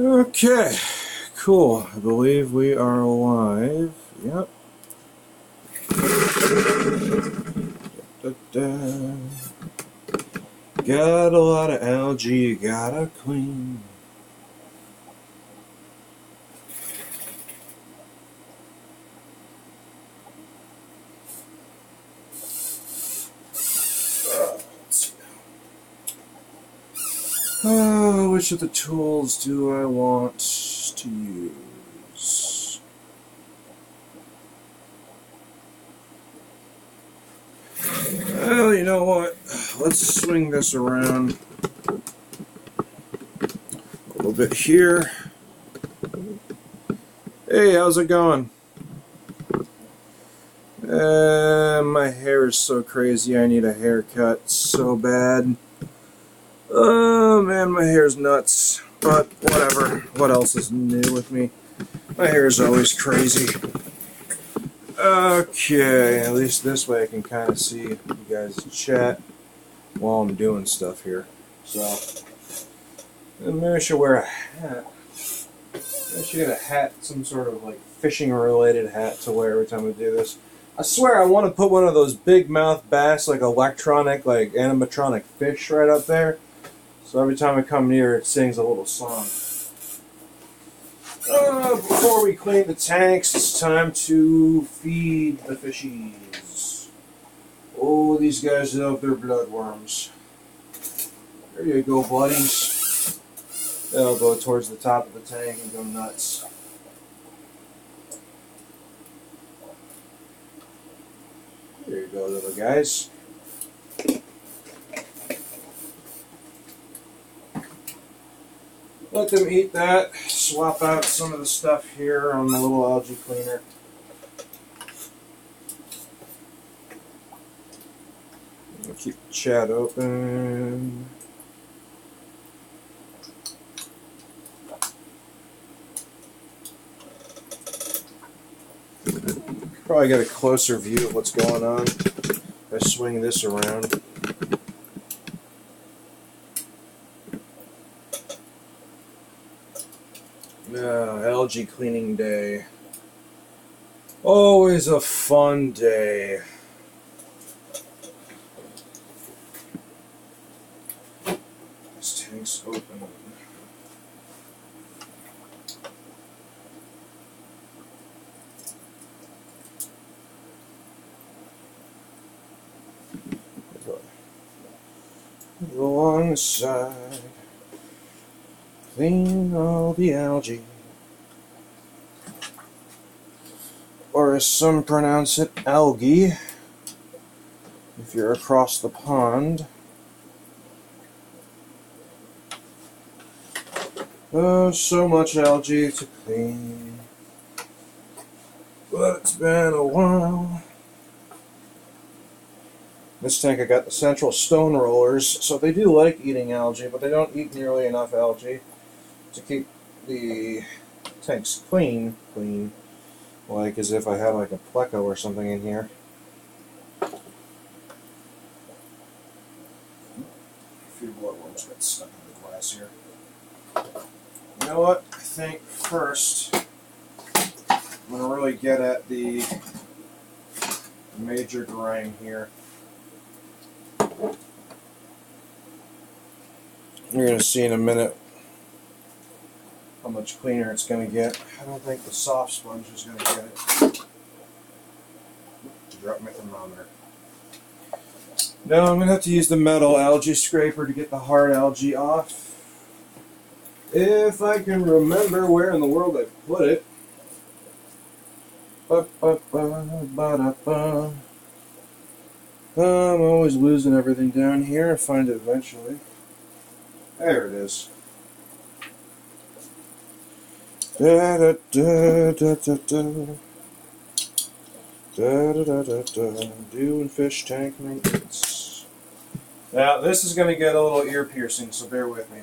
Okay, cool. I believe we are live. Yep. Da-da. Got a lot of algae you gotta clean. Which of the tools do I want to use? Well, you know what? Let's swing this around a little bit here. Hey, how's it going? My hair is so crazy. I need a haircut so bad. Oh man, my hair's nuts. But whatever. What else is new with me? My hair is always crazy. Okay, at least this way I can kind of see you guys chat while I'm doing stuff here. So, maybe I should wear a hat. I should get a hat, some sort of like fishing related hat to wear every time I do this. I swear I want to put one of those big mouth bass, like electronic, like animatronic fish right up there. So every time I come near, it sings a little song. Before we clean the tanks, it's time to feed the fishies. Oh, these guys love their bloodworms. There you go, buddies. They'll go towards the top of the tank and go nuts. There you go, little guys. Let them eat that. Swap out some of the stuff here on the little algae cleaner. I'll keep the chat open. Probably get a closer view of what's going on by swinging this around. Algae cleaning day. Always a fun day. This tank's open. Go along the side. Clean all the algae. Or as some pronounce it, algae, if you're across the pond. Oh, so much algae to clean. But it's been a while. This tank I got the central stone rollers, so they do like eating algae, but they don't eat nearly enough algae to keep the tanks clean. Like as if I had like a pleco or something in here. A few bloodworms got stuck in the glass here. You know what? I think first I'm going to really get at the major grind here. You're going to see in a minute how much cleaner it's going to get. I don't think the soft sponge is going to get it. Drop my thermometer. No, I'm going to have to use the metal algae scraper to get the hard algae off. If I can remember where in the world I put it. I'm always losing everything down here. I'll find it eventually. There it is. Da da da da da da. Da da da da da. Doing fish tank maintenance. Now this is going to get a little ear piercing, so bear with me.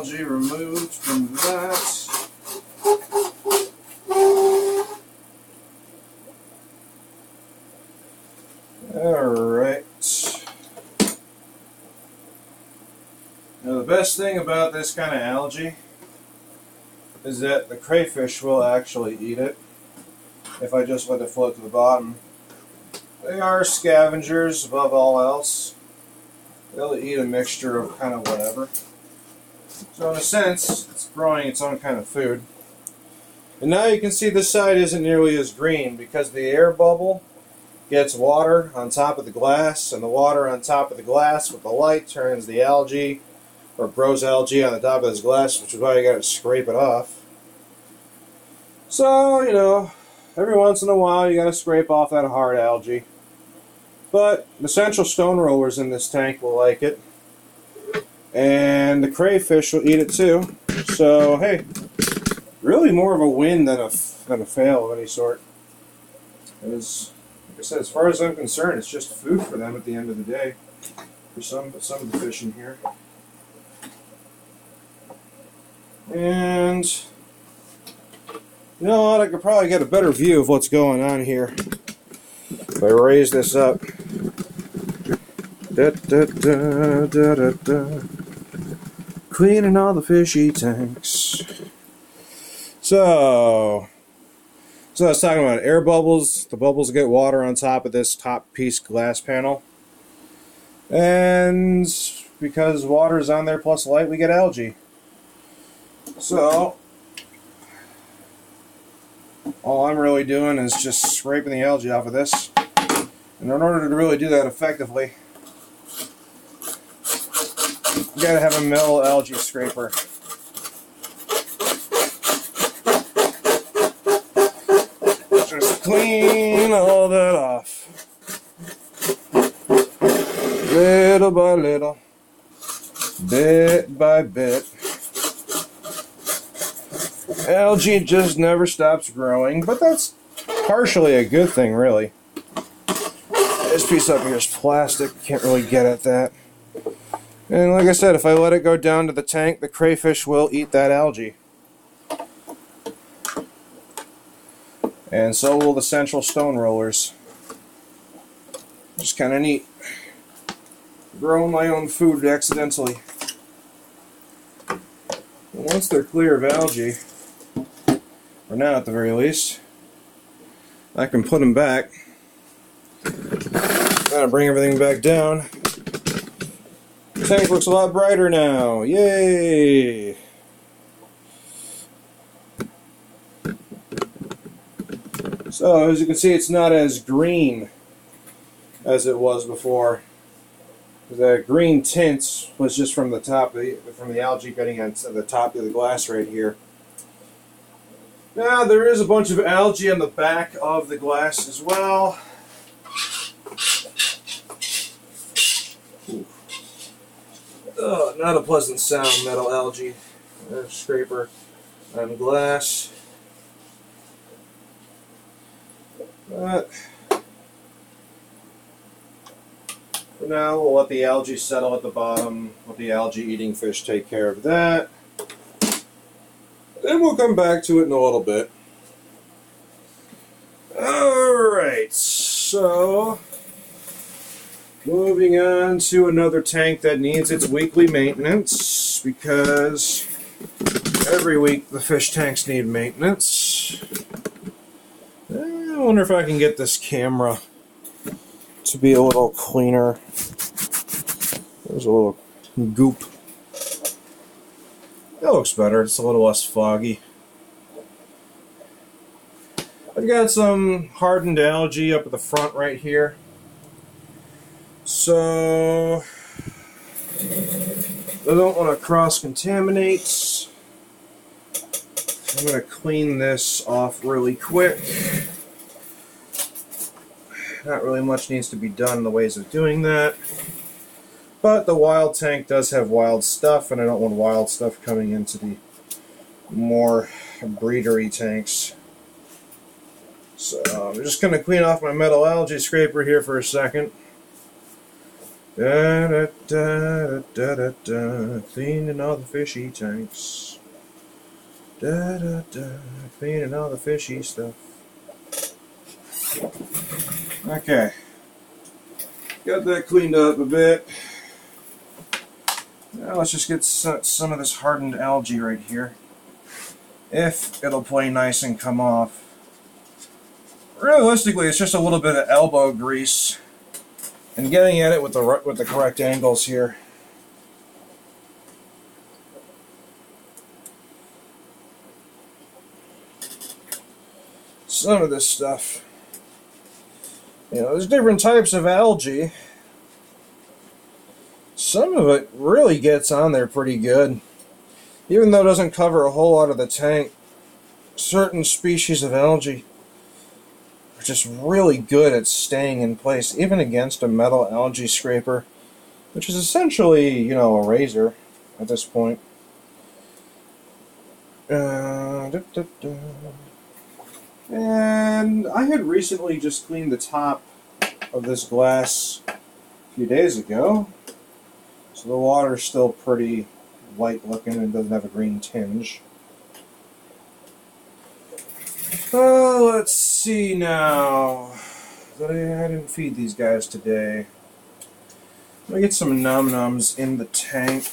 algae removed from that. Alright. Now the best thing about this kind of algae is that the crayfish will actually eat it if I just let it float to the bottom. They are scavengers above all else. They'll eat a mixture of kind of whatever. So in a sense, it's growing its own kind of food. And now you can see this side isn't nearly as green because the air bubble gets water on top of the glass, and the water on top of the glass with the light turns the algae, or grows algae on the top of this glass, which is why you gotta scrape it off. So, you know, every once in a while you gotta scrape off that hard algae. But the central stone rollers in this tank will like it. And the crayfish will eat it too. So, hey, really more of a win than a fail of any sort. Because, like I said, as far as I'm concerned, it's just food for them at the end of the day. For some of the fish in here. And, you know what, I could probably get a better view of what's going on here if I raise this up. Da, da, da, da, da, da. Cleaning all the fishy tanks. So I was talking about air bubbles. The bubbles get water on top of this top piece glass panel. And because water is on there plus light, we get algae. So all I'm really doing is just scraping the algae off of this. And in order to really do that effectively, you gotta have a metal algae scraper. Just clean all that off. Little by little, bit by bit. Algae just never stops growing, but that's partially a good thing, really. This piece up here is plastic, can't really get at that. And like I said, if I let it go down to the tank, the crayfish will eat that algae. And so will the central stone rollers. Just kind of neat. Growing my own food accidentally. And once they're clear of algae, or now at the very least, I can put them back. Gotta bring everything back down. The tank looks a lot brighter now. Yay! So as you can see, it's not as green as it was before. The green tint was just from the top of from the algae getting on the top of the glass right here. Now there is a bunch of algae on the back of the glass as well. Oh, not a pleasant sound, metal algae. Scraper on glass. But for now, we'll let the algae settle at the bottom. Let the algae-eating fish take care of that. Then we'll come back to it in a little bit. Alright, so moving on to another tank that needs its weekly maintenance, because every week the fish tanks need maintenance. I wonder if I can get this camera to be a little cleaner. There's a little goop. That looks better. It's a little less foggy. I've got some hardened algae up at the front right here. So I don't want to cross-contaminate. I'm going to clean this off really quick. Not really much needs to be done in the ways of doing that. But the wild tank does have wild stuff, and I don't want wild stuff coming into the more breedery tanks. So I'm just going to clean off my metal algae scraper here for a second. Da da da da da da. Cleaning all the fishy tanks. Da da da. Cleaning all the fishy stuff. Okay. Got that cleaned up a bit. Now let's just get some of this hardened algae right here. If it'll play nice and come off. Realistically, it's just a little bit of elbow grease and getting at it with the correct angles here. Some of this stuff, you know, there's different types of algae. Some of it really gets on there pretty good. Even though it doesn't cover a whole lot of the tank, certain species of algae are just really good at staying in place, even against a metal algae scraper, which is essentially, you know, a razor at this point. And I had recently just cleaned the top of this glass a few days ago, so the water's still pretty light looking and doesn't have a green tinge. Let's see now. I didn't feed these guys today. Let me get some num-nums in the tank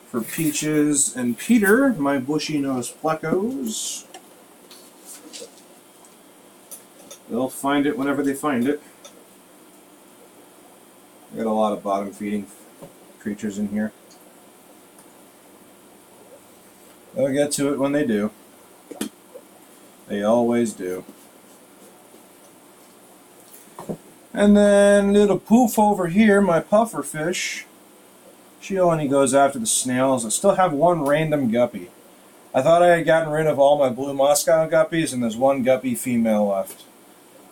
for Peaches and Peter, my bushy-nosed plecos. They'll find it whenever they find it. I got a lot of bottom-feeding creatures in here. They'll get to it when they do. They always do. And then little Poof over here, my puffer fish. She only goes after the snails. I still have one random guppy. I thought I had gotten rid of all my blue Moscow guppies, and there's one guppy female left.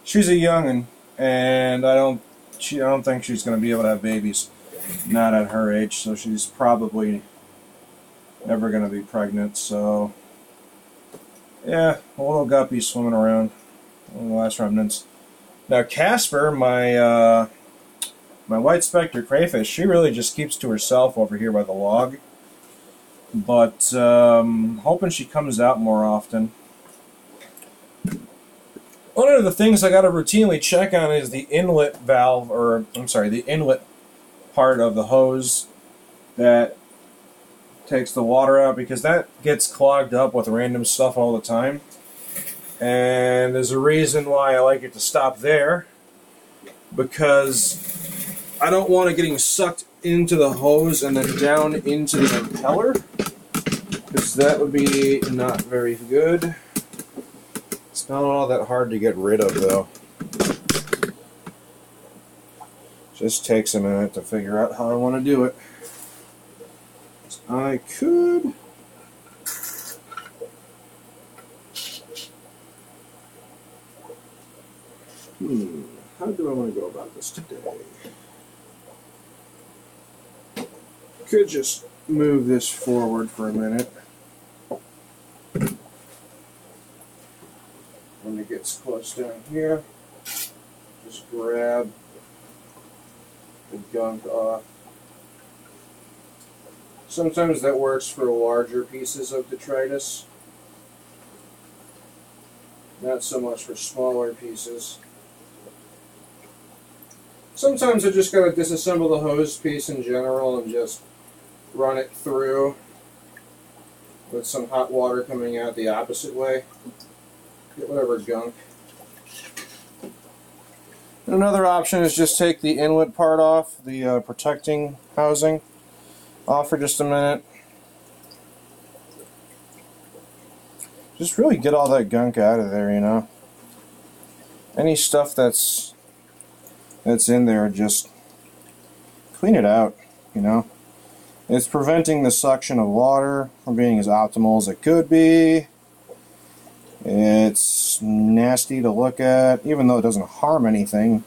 She's a young'un, and I don't think she's going to be able to have babies. Not at her age, so she's probably never going to be pregnant. So, yeah, a little guppy swimming around. One of the last remnants. Now Casper, my white specter crayfish, she really just keeps to herself over here by the log. But hoping she comes out more often. One of the things I got to routinely check on is the inlet valve, or I'm sorry, the inlet part of the hose that takes the water out, because that gets clogged up with random stuff all the time. And there's a reason why I like it to stop there, because I don't want it getting sucked into the hose and then down into the impeller, because that would be not very good. It's not all that hard to get rid of, though. Just takes a minute to figure out how I want to do it. I could... How do I want to go about this today? Could just move this forward for a minute. When it gets close down here, just grab the gunk off. Sometimes that works for larger pieces of detritus. Not so much for smaller pieces. Sometimes I just gotta disassemble the hose piece in general and just run it through with some hot water coming out the opposite way. Get whatever gunk. And another option is just take the inlet part off, the protecting housing off for just a minute. Just really get all that gunk out of there, you know. Any stuff that's in there, just clean it out, you know. It's preventing the suction of water from being as optimal as it could be. It's nasty to look at, even though it doesn't harm anything.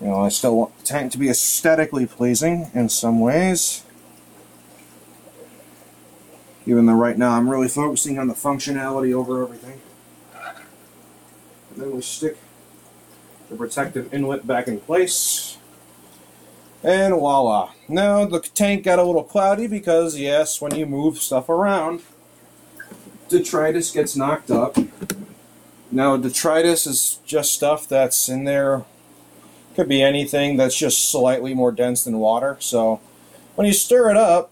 You know, I still want the tank to be aesthetically pleasing in some ways. Even though right now I'm really focusing on the functionality over everything. And then we stick the protective inlet back in place. And voila. Now the tank got a little cloudy because, yes, when you move stuff around, detritus gets knocked up. Now detritus is just stuff that's in there. Could be anything that's just slightly more dense than water. So when you stir it up,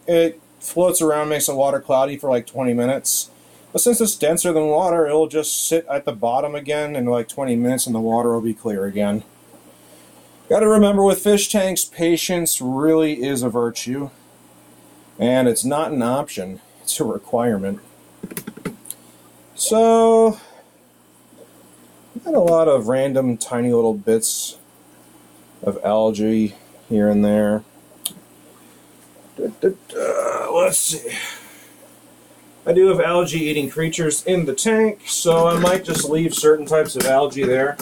it floats around, makes the water cloudy for like 20 minutes. But since it's denser than water, it'll just sit at the bottom again in like 20 minutes and the water will be clear again. Got to remember, with fish tanks, patience really is a virtue. And it's not an option, it's a requirement. So, got a lot of random tiny little bits of algae here and there. Let's see. I do have algae-eating creatures in the tank, so I might just leave certain types of algae there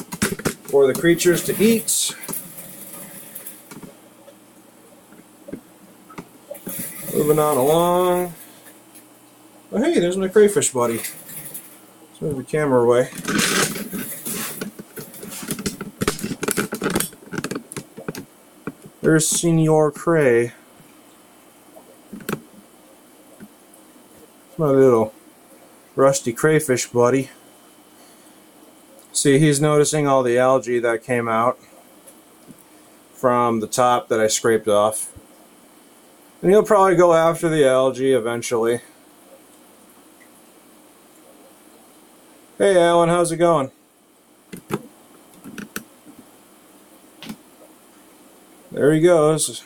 for the creatures to eat. Moving on along. Oh, hey, there's my crayfish buddy. Let's move the camera away. There's Senor Cray. My little rusty crayfish buddy. See, he's noticing all the algae that came out from the top that I scraped off. And he'll probably go after the algae eventually. Hey Alan, how's it going? There he goes.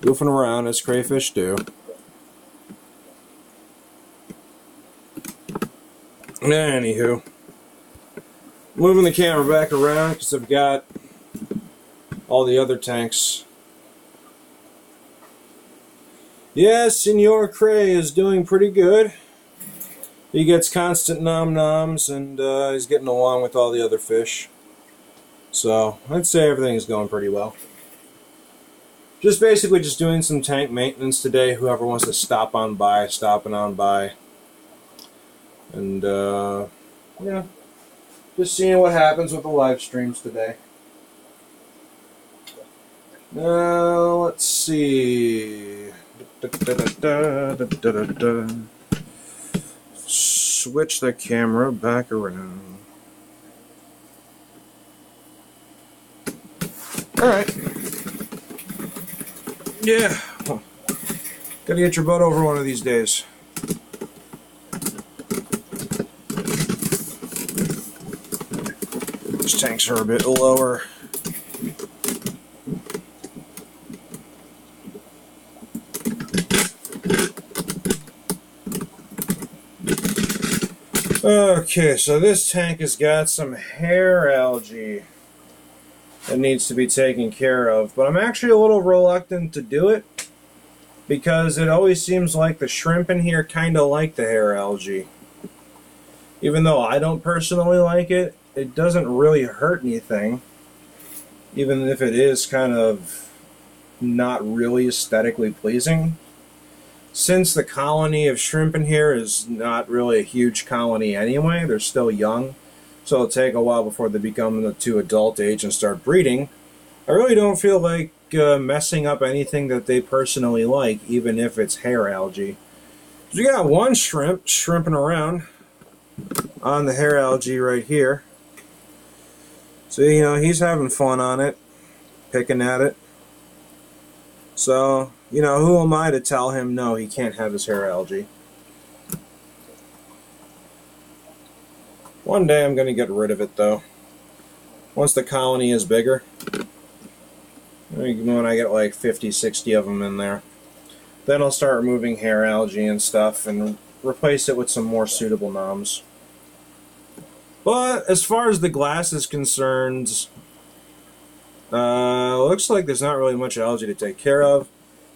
Goofing around as crayfish do. Anywho, moving the camera back around because I've got all the other tanks. Yes, Senor Cray is doing pretty good. He gets constant nom-noms and he's getting along with all the other fish. So, I'd say everything's going pretty well. Just basically just doing some tank maintenance today. Whoever wants to stop on by, stopping on by. And, yeah, just seeing what happens with the live streams today. Now, let's see. Switch the camera back around. Alright. Yeah. Gotta get your butt over one of these days. These tanks are a bit lower. Okay, so this tank has got some hair algae that needs to be taken care of, but I'm actually a little reluctant to do it because it always seems like the shrimp in here kind of like the hair algae. Even though I don't personally like it, it doesn't really hurt anything, even if it is kind of not really aesthetically pleasing. Since the colony of shrimp in here is not really a huge colony anyway, they're still young, so it'll take a while before they become to adult age and start breeding. I really don't feel like messing up anything that they personally like, even if it's hair algae. We got one shrimp shrimping around on the hair algae right here. So, you know, he's having fun on it, picking at it. So, you know, who am I to tell him no, he can't have his hair algae? One day I'm going to get rid of it, though. Once the colony is bigger. When I get like 50, 60 of them in there. Then I'll start removing hair algae and stuff and replace it with some more suitable noms. But as far as the glass is concerned, looks like there's not really much algae to take care of.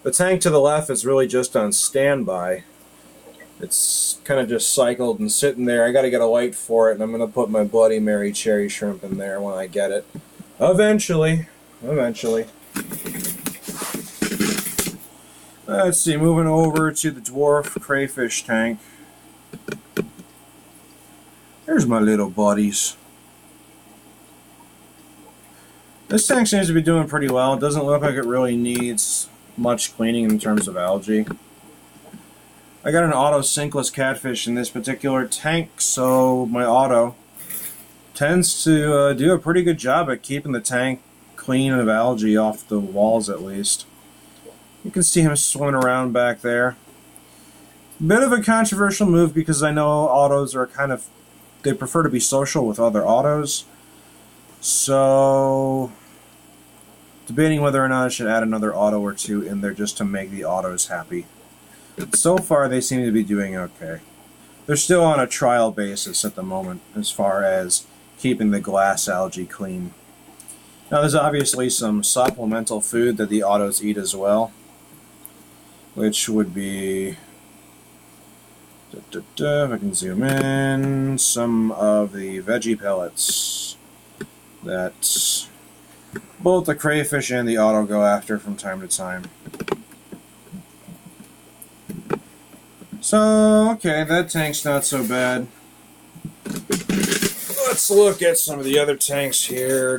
The tank to the left is really just on standby. It's kind of just cycled and sitting there. I got to get a light for it, and I'm going to put my Bloody Mary cherry shrimp in there when I get it. Eventually. Eventually. Let's see, moving over to the dwarf crayfish tank. There's my little buddies. This tank seems to be doing pretty well. It doesn't look like it really needs much cleaning in terms of algae. I got an auto sinkless catfish in this particular tank, so my auto tends to do a pretty good job at keeping the tank clean of algae off the walls at least. You can see him swimming around back there. Bit of a controversial move because I know autos are kind of, they prefer to be social with other autos. So, debating whether or not I should add another auto or two in there just to make the autos happy. So far, they seem to be doing okay. They're still on a trial basis at the moment as far as keeping the glass algae clean. Now, there's obviously some supplemental food that the autos eat as well, which would be, if I can zoom in, some of the veggie pellets that both the crayfish and the auto go after from time to time. So, okay, that tank's not so bad. Let's look at some of the other tanks here.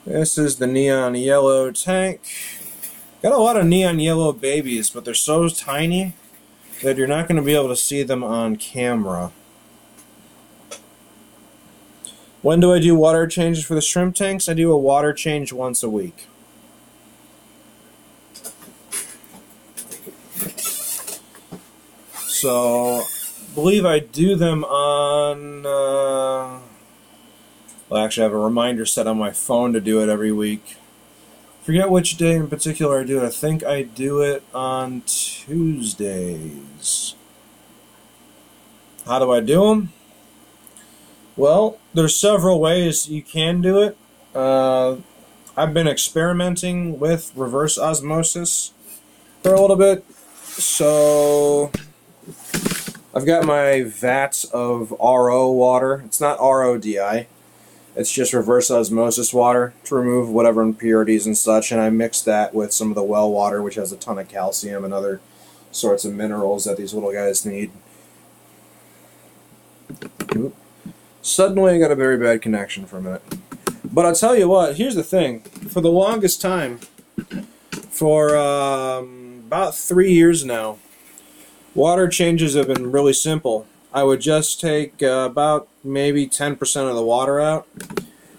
This is the neon yellow tank. Got a lot of neon yellow babies, but they're so tiny that you're not going to be able to see them on camera. When do I do water changes for the shrimp tanks? I do a water change once a week. So, I believe I do them on, well, actually I have a reminder set on my phone to do it every week. Forget which day in particular I do it. I think I do it on Tuesdays. How do I do them? Well, there's several ways you can do it. I've been experimenting with reverse osmosis for a little bit. So, I've got my vat of RO water. It's not RODI. It's just reverse osmosis water to remove whatever impurities and such, and I mix that with some of the well water, which has a ton of calcium and other sorts of minerals that these little guys need. Oop. Suddenly I got a very bad connection for a minute. But I'll tell you what, here's the thing. For the longest time, for about 3 years now, water changes have been really simple. I would just take about maybe 10% of the water out,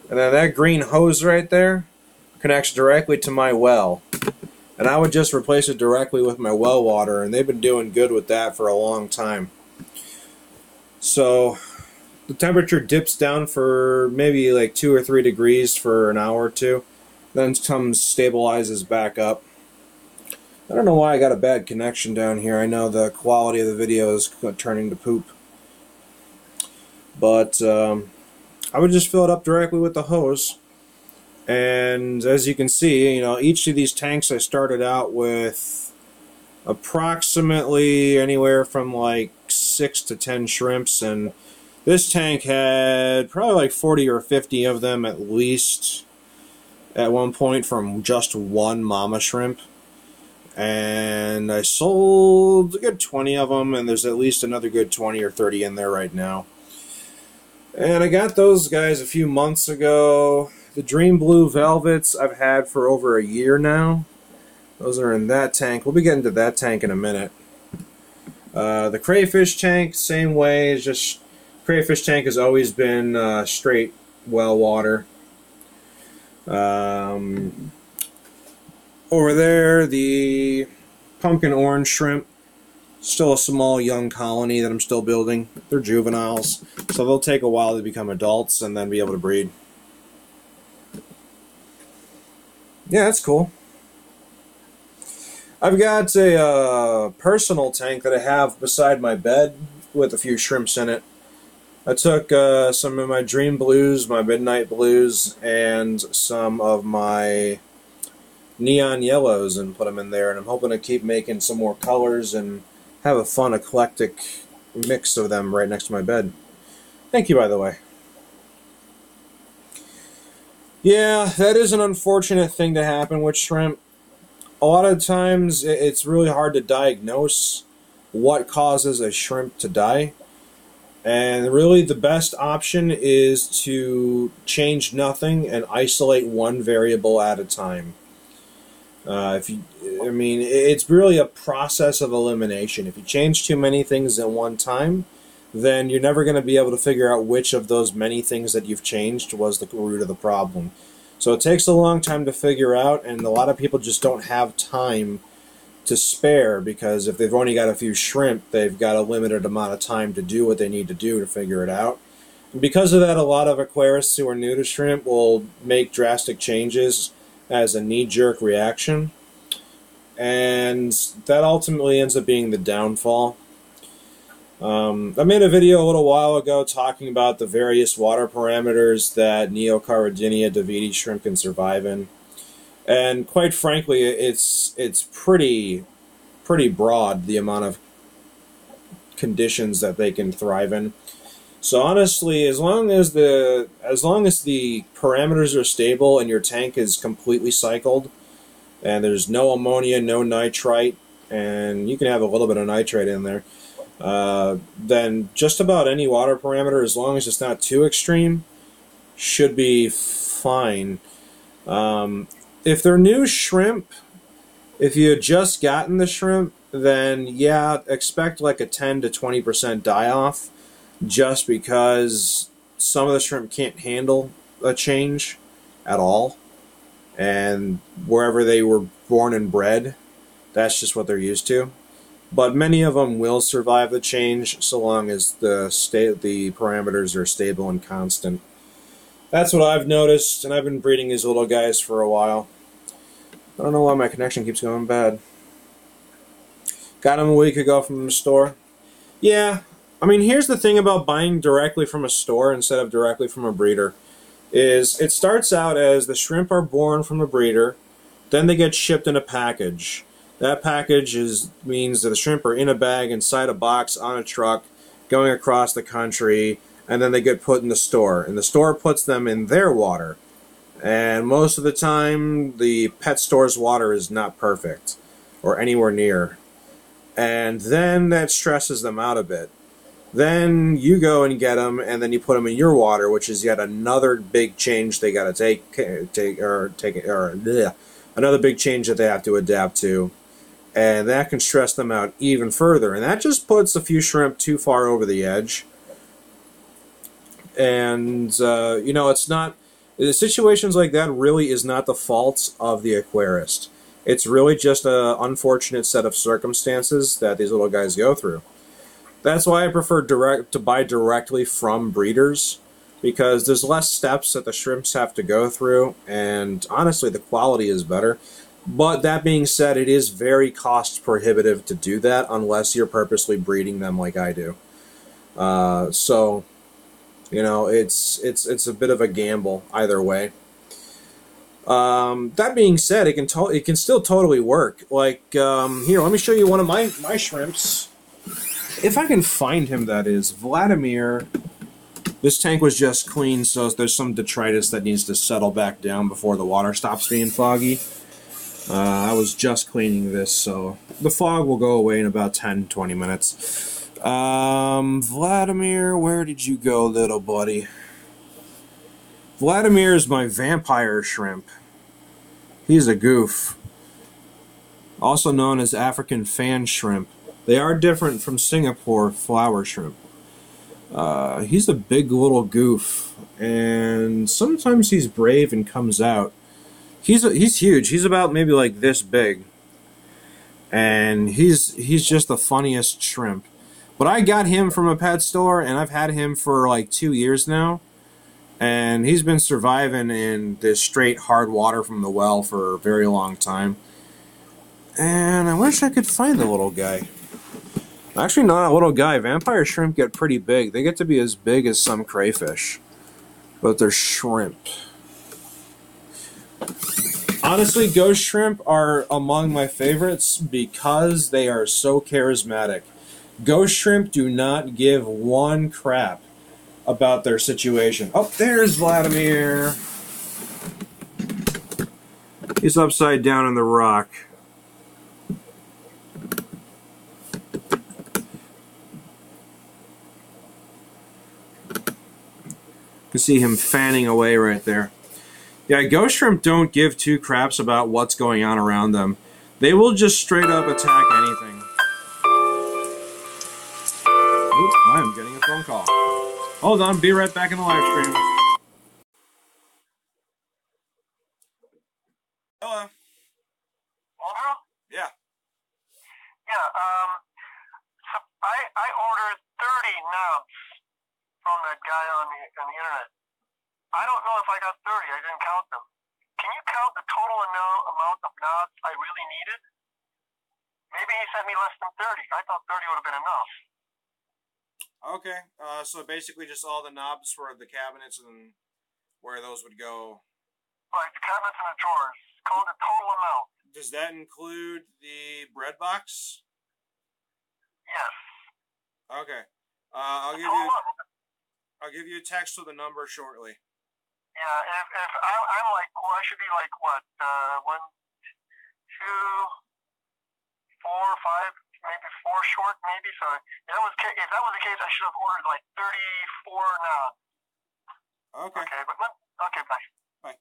and then that green hose right there connects directly to my well. And I would just replace it directly with my well water, and they've been doing good with that for a long time. So, the temperature dips down for maybe like 2 or 3 degrees for an hour or two, then stabilizes back up. I don't know why I got a bad connection down here. I know the quality of the video is turning to poop. But I would just fill it up directly with the hose. And as you can see, you know, each of these tanks I started out with approximately anywhere from like 6 to 10 shrimps, and this tank had probably like 40 or 50 of them at least at one point from just one mama shrimp. And I sold a good 20 of them, and there's at least another good 20 or 30 in there right now. And I got those guys a few months ago. The Dream Blue Velvets I've had for over a year now. Those are in that tank. We'll be getting to that tank in a minute. The crayfish tank, same way. It's just crayfish tank has always been straight well water. Over there, the pumpkin orange shrimp. Still a small young colony that I'm still building. They're juveniles, so they'll take a while to become adults and then be able to breed. Yeah, that's cool. I've got a personal tank that I have beside my bed with a few shrimps in it. I took some of my Dream Blues, my Midnight Blues, and some of my Neon Yellows and put them in there, and I'm hoping to keep making some more colors and have a fun, eclectic mix of them right next to my bed. Thank you, by the way. Yeah, that is an unfortunate thing to happen with shrimp. A lot of times, it's really hard to diagnose what causes a shrimp to die. And really the best option is to change nothing and isolate one variable at a time. I mean, it's really a process of elimination. If you change too many things at one time, then you're never going to be able to figure out which of those many things that you've changed was the root of the problem. So it takes a long time to figure out, and a lot of people just don't have time to spare, because if they've only got a few shrimp, they've got a limited amount of time to do what they need to do to figure it out. And because of that, a lot of aquarists who are new to shrimp will make drastic changes as a knee-jerk reaction, and that ultimately ends up being the downfall. I made a video a little while ago talking about the various water parameters that Neocaridina davidi shrimp can survive in. And quite frankly, it's pretty broad, the amount of conditions that they can thrive in. So honestly, as long as the parameters are stable and your tank is completely cycled, and there's no ammonia, no nitrite, and you can have a little bit of nitrate in there, then just about any water parameter, as long as it's not too extreme, should be fine. If they're new shrimp, if you had just gotten the shrimp, then yeah, expect like a 10 to 20% die-off, just because some of the shrimp can't handle a change at all. And wherever they were born and bred, that's just what they're used to. But many of them will survive the change so long as the parameters are stable and constant. That's what I've noticed, and I've been breeding these little guys for a while. I don't know why my connection keeps going bad. Got them a week ago from the store. Yeah, I mean, here's the thing about buying directly from a store instead of directly from a breeder, is it starts out as the shrimp are born from a breeder, then they get shipped in a package. That package means that the shrimp are in a bag, inside a box, on a truck, going across the country, and then they get put in the store. And the store puts them in their water. And most of the time, the pet store's water is not perfect, or anywhere near. And then that stresses them out a bit. Then you go and get them, and then you put them in your water, which is yet another big change they got to another big change that they have to adapt to. And that can stress them out even further. And that just puts a few shrimp too far over the edge. And, you know, it's not... Situations like that really is not the fault of the aquarist. It's really just an unfortunate set of circumstances that these little guys go through. That's why I prefer to buy directly from breeders, because there's less steps that the shrimps have to go through, and honestly the quality is better. But that being said, it is very cost prohibitive to do that unless you're purposely breeding them like I do. So, you know, it's a bit of a gamble either way. That being said, it can still totally work. Like, here, let me show you one of my shrimps. If I can find him, that is. Vladimir. This tank was just cleaned, so there's some detritus that needs to settle back down before the water stops being foggy. I was just cleaning this, so the fog will go away in about 10-20 minutes. Vladimir, where did you go, little buddy? Vladimir is my vampire shrimp. He's a goof. Also known as African fan shrimp. They are different from Singapore flower shrimp. He's a big little goof, and sometimes he's brave and comes out. He's huge. He's about maybe like this big, and he's just the funniest shrimp. But I got him from a pet store, and I've had him for like 2 years now, and he's been surviving in this straight hard water from the well for a very long time. And I wish I could find the little guy. Actually, not a little guy. Vampire shrimp get pretty big. They get to be as big as some crayfish, but they're shrimp. Honestly, ghost shrimp are among my favorites because they are so charismatic. Ghost shrimp do not give one crap about their situation. Oh, there's Vladimir. He's upside down in the rock. can see him fanning away right there. Yeah, ghost shrimp don't give two craps about what's going on around them. They will just straight up attack anything. Oop, I am getting a phone call. Hold on, be right back in the live stream. Hello. Andrew? Yeah. Yeah, so I ordered 30 knobs from that guy on the internet. I don't know if I got 30. I didn't count them. Can you count the total amount of knobs I really needed? Maybe he sent me less than 30. I thought 30 would have been enough. Okay, so basically just all the knobs for the cabinets and where those would go. Right, the cabinets and the drawers. Call the total amount. Does that include the bread box? Yes. Okay. I'll give you a text with a number shortly. Yeah, if I'm like, well, I should be like what? 1, 2, 4, 5, maybe 4 short, maybe. So if that was the case, I should have ordered like 34 now. Okay. Okay, bye. Bye.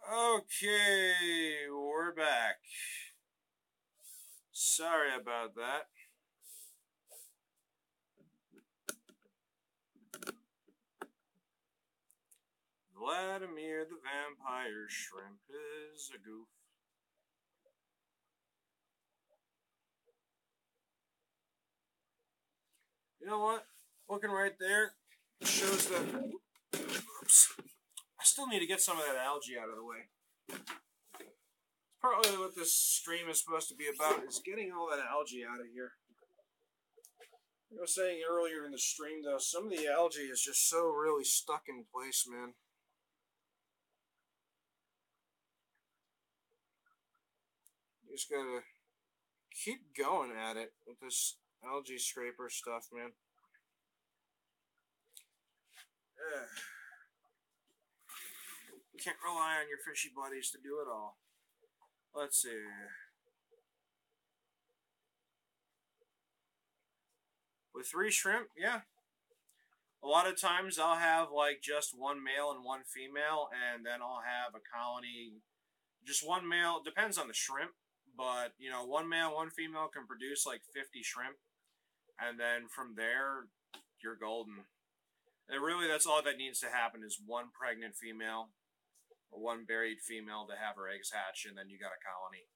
Okay, we're back. Sorry about that. Vladimir the Vampire Shrimp is a goof. You know what? Looking right there shows that. Oops. I still need to get some of that algae out of the way. Partly what this stream is supposed to be about is getting all that algae out of here. I was saying earlier in the stream, though, some of the algae is just so really stuck in place, man. You just gotta keep going at it with this algae scraper stuff, man. You can't rely on your fishy buddies to do it all. Let's see. With 3 shrimp, yeah. A lot of times I'll have like just one male and one female, and then I'll have a colony, just one male. Depends on the shrimp, but you know, one male, one female can produce like 50 shrimp, and then from there, you're golden. And really, that's all that needs to happen is one pregnant female or one buried female to have her eggs hatch, and then you got a colony.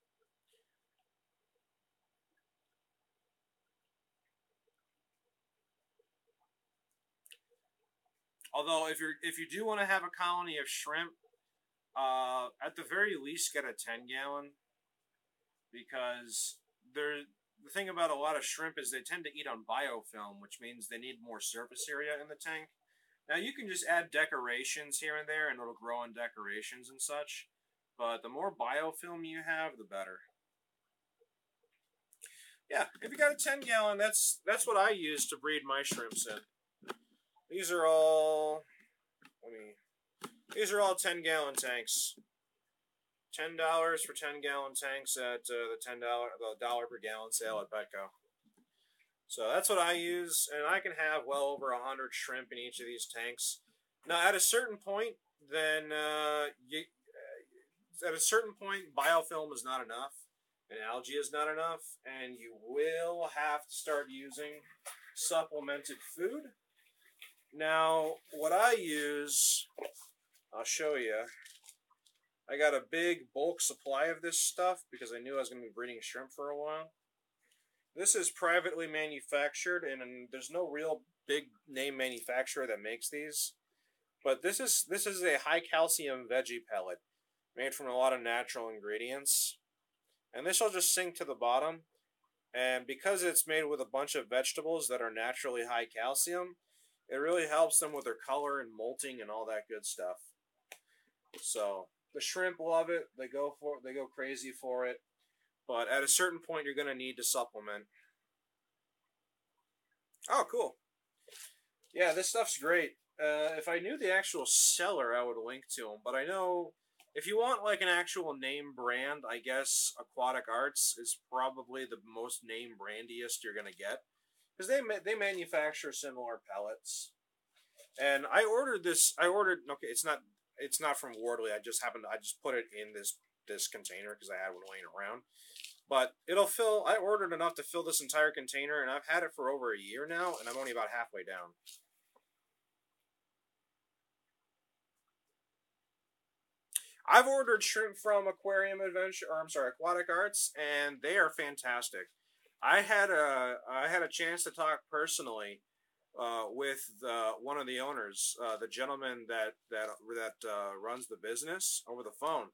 Although, if you do want to have a colony of shrimp, at the very least get a 10-gallon, because the thing about a lot of shrimp is they tend to eat on biofilm, which means they need more surface area in the tank. Now, you can just add decorations here and there, and it'll grow on decorations and such. But the more biofilm you have, the better. Yeah, if you got a 10-gallon, that's what I use to breed my shrimps in. These are all 10-gallon tanks. $10 for 10-gallon tanks at the $10 per gallon sale at Petco. So that's what I use, and I can have well over 100 shrimp in each of these tanks. Now, at a certain point, then biofilm is not enough, and algae is not enough, and you will have to start using supplemented food. Now, what I use, I'll show you. I got a big bulk supply of this stuff because I knew I was going to be breeding shrimp for a while. This is privately manufactured, and there's no real big name manufacturer that makes these. But this is a high calcium veggie pellet made from a lot of natural ingredients. And this will just sink to the bottom. And because it's made with a bunch of vegetables that are naturally high calcium, it really helps them with their color and molting and all that good stuff. So the shrimp love it. They go crazy for it. But at a certain point, you're going to need to supplement. Oh, cool. Yeah, this stuff's great. If I knew the actual seller, I would link to him. But I know If you want like an actual name brand, I guess Aquatic Arts is probably the most name brandiest you're gonna get because they manufacture similar pellets. And I ordered this. I ordered. Okay, it's not from Wardley. I just put it in this container because I had one laying around. But it'll fill. I ordered enough to fill this entire container, and I've had it for over a year now, and I'm only about halfway down. I've ordered shrimp from Aquarium Adventure, or I'm sorry, Aquatic Arts, and they are fantastic. I had a chance to talk personally with one of the owners, the gentleman that runs the business over the phone.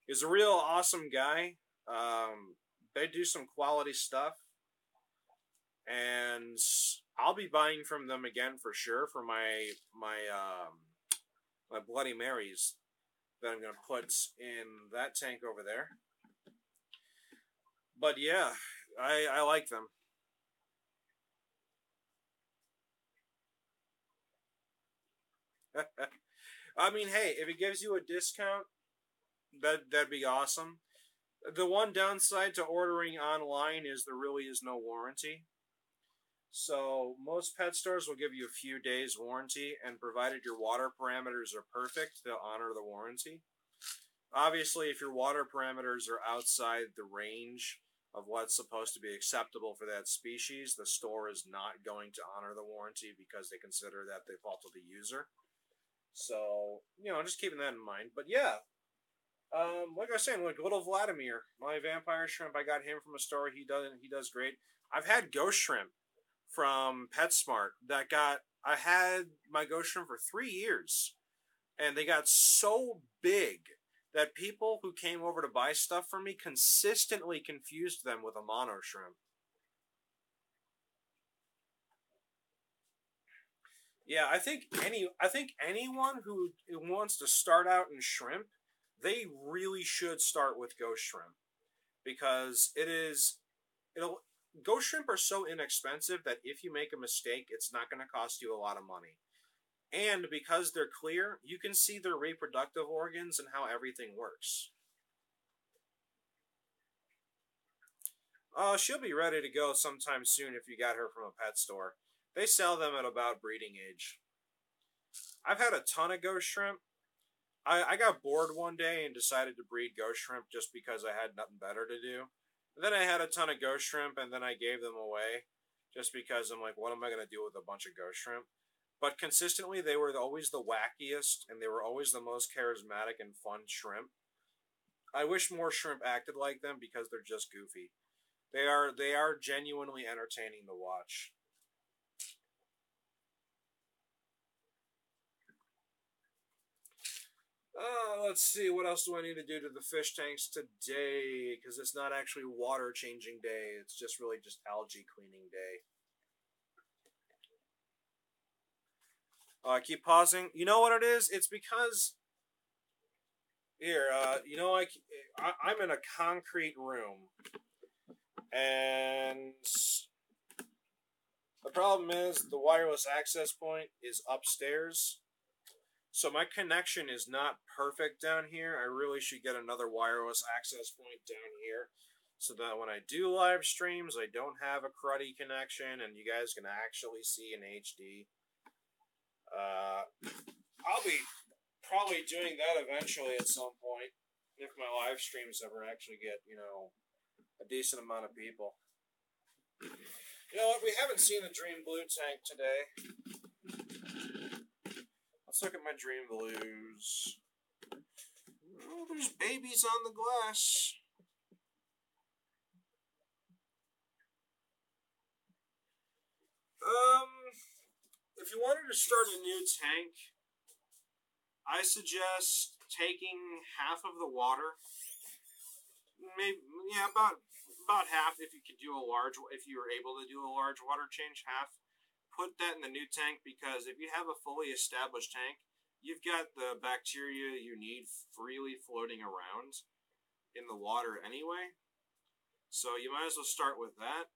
He's a real awesome guy. They do some quality stuff, and I'll be buying from them again for sure for my Bloody Marys that I'm going to put in that tank over there. But yeah, I like them. I mean, hey, if it gives you a discount, that'd be awesome. The one downside to ordering online is there really is no warranty. So most pet stores will give you a few days warranty, and provided your water parameters are perfect, they'll honor the warranty. Obviously, if your water parameters are outside the range of what's supposed to be acceptable for that species, the store is not going to honor the warranty because they consider that the fault of the user. So, just keeping that in mind. But yeah, like I was saying, like little Vladimir, my vampire shrimp, I got him from a store. He does great. I've had ghost shrimp from PetSmart I had my ghost shrimp for 3 years, and they got so big that people who came over to buy stuff from me consistently confused them with a mono shrimp. Yeah, I think anyone who wants to start out in shrimp, they really should start with ghost shrimp because it'll ghost shrimp are so inexpensive that if you make a mistake, it's not going to cost you a lot of money. And because they're clear, you can see their reproductive organs and how everything works. She'll be ready to go sometime soon if you got her from a pet store. They sell them at about breeding age. I've had a ton of ghost shrimp. I got bored one day and decided to breed ghost shrimp just because I had nothing better to do. And then I had a ton of ghost shrimp, and then I gave them away just because I'm like, what am I going to do with a bunch of ghost shrimp? But consistently, they were always the wackiest, and they were always the most charismatic and fun shrimp. I wish more shrimp acted like them because they're just goofy. They are genuinely entertaining to watch. Let's see, what else do I need to do to the fish tanks today? Because it's not actually water changing day, it's just really just algae cleaning day. I keep pausing. You know what it is? It's because here, I'm in a concrete room, and the problem is the wireless access point is upstairs. So my connection is not perfect down here. I really should get another wireless access point down here so that when I do live streams, I don't have a cruddy connection and you guys can actually see in HD. I'll be probably doing that eventually at some point if my live streams ever actually get, a decent amount of people. You know what? We haven't seen the Dream Blue tank today. Let's look at my Dream Blues. Oh, there's babies on the glass. If you wanted to start a new tank, I suggest taking half of the water. Maybe, yeah, about half if you could do if you were able to do a large water change, half. Put that in the new tank because if you have a fully established tank, you've got the bacteria you need freely floating around in the water anyway. So you might as well start with that.